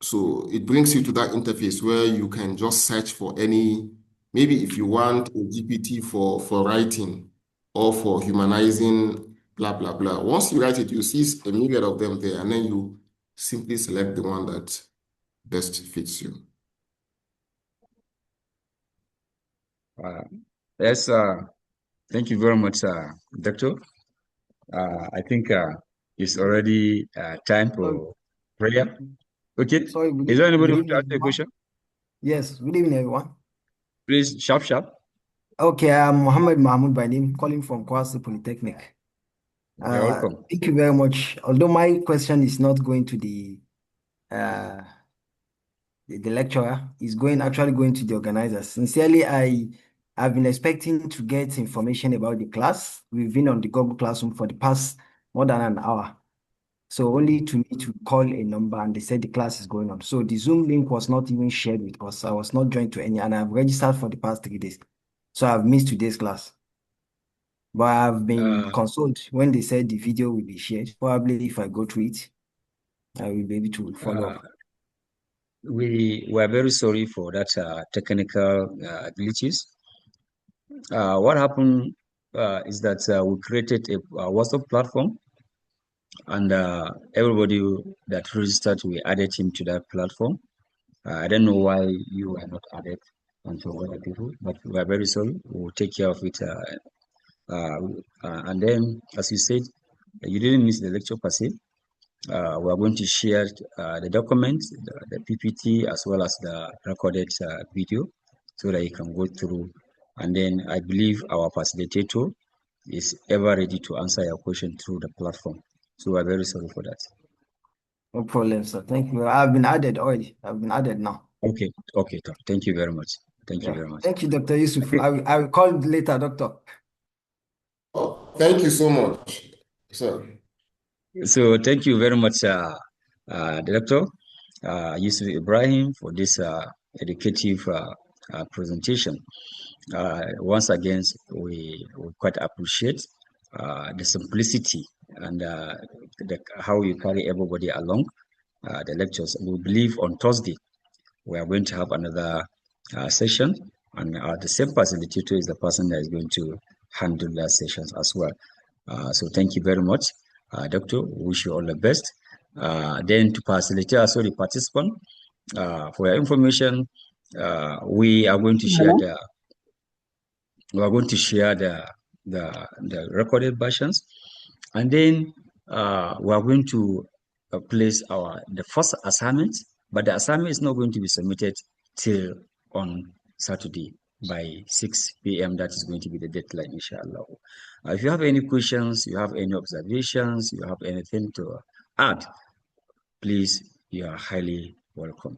so it brings you to that interface where you can just search for maybe if you want a GPT for writing or for humanizing, blah, blah, blah. Once you write it, you see a myriad of them there, and then you simply select the one that best fits you. Yes, thank you very much, Doctor. I think it's already time for prayer. Okay. Sorry, Is there anybody good who wants to ask a evening, question? Yes, good evening, everyone. Please, sharp. Okay, I'm Mohammed Mahmoud by name, calling from Kwasi Polytechnic. You're welcome. Thank you very much. Although my question is not going to the lecturer, it's actually going to the organizers. Sincerely, I've been expecting to get information about the class. We've been on the Google Classroom for the past more than an hour. So only to me to call a number and they said the class is going on. So the Zoom link was not even shared with us. I was not joined to any, and I've registered for the past 3 days. So I've missed today's class. But I've been consoled when they said the video will be shared. Probably if I go through it, I will be able to follow up. We were very sorry for that technical glitches. What happened is that we created a WhatsApp platform, and everybody that registered, we added him to that platform. I don't know why you were not added and some other people, but we are very sorry. We'll take care of it. And then, as you said, you didn't miss the lecture per se. We are going to share the documents, the PPT, as well as the recorded video so that you can go through. And then I believe our facilitator is ever ready to answer your question through the platform. So we're very sorry for that. No problem, sir. Thank you. I've been added already. I've been added now. Okay. Thank you very much. Thank you very much. Thank you, Dr. Yusuf. I will call later, Doctor. Oh, thank you so much, sir. So thank you very much, Director Yusuf Ibrahim, for this educative presentation. Once again, we quite appreciate the simplicity and how you carry everybody along the lectures. We believe on Thursday we are going to have another session, and the same facilitator is the person that is going to handle that sessions as well. So thank you very much, Doctor. We wish you all the best. Then to facilitate also the participant, for your information, we are going to share the recorded versions, and then we are going to place the first assignment, but the assignment is not going to be submitted till on Saturday by 6 p.m. That is going to be the deadline, inshallah. If you have any questions, you have any observations, you have anything to add, please, you are highly welcome.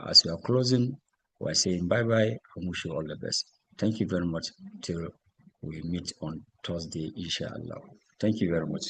As we are closing, we're saying bye-bye and wish you all the best. Thank you very much till we meet on Thursday, inshallah. Thank you very much.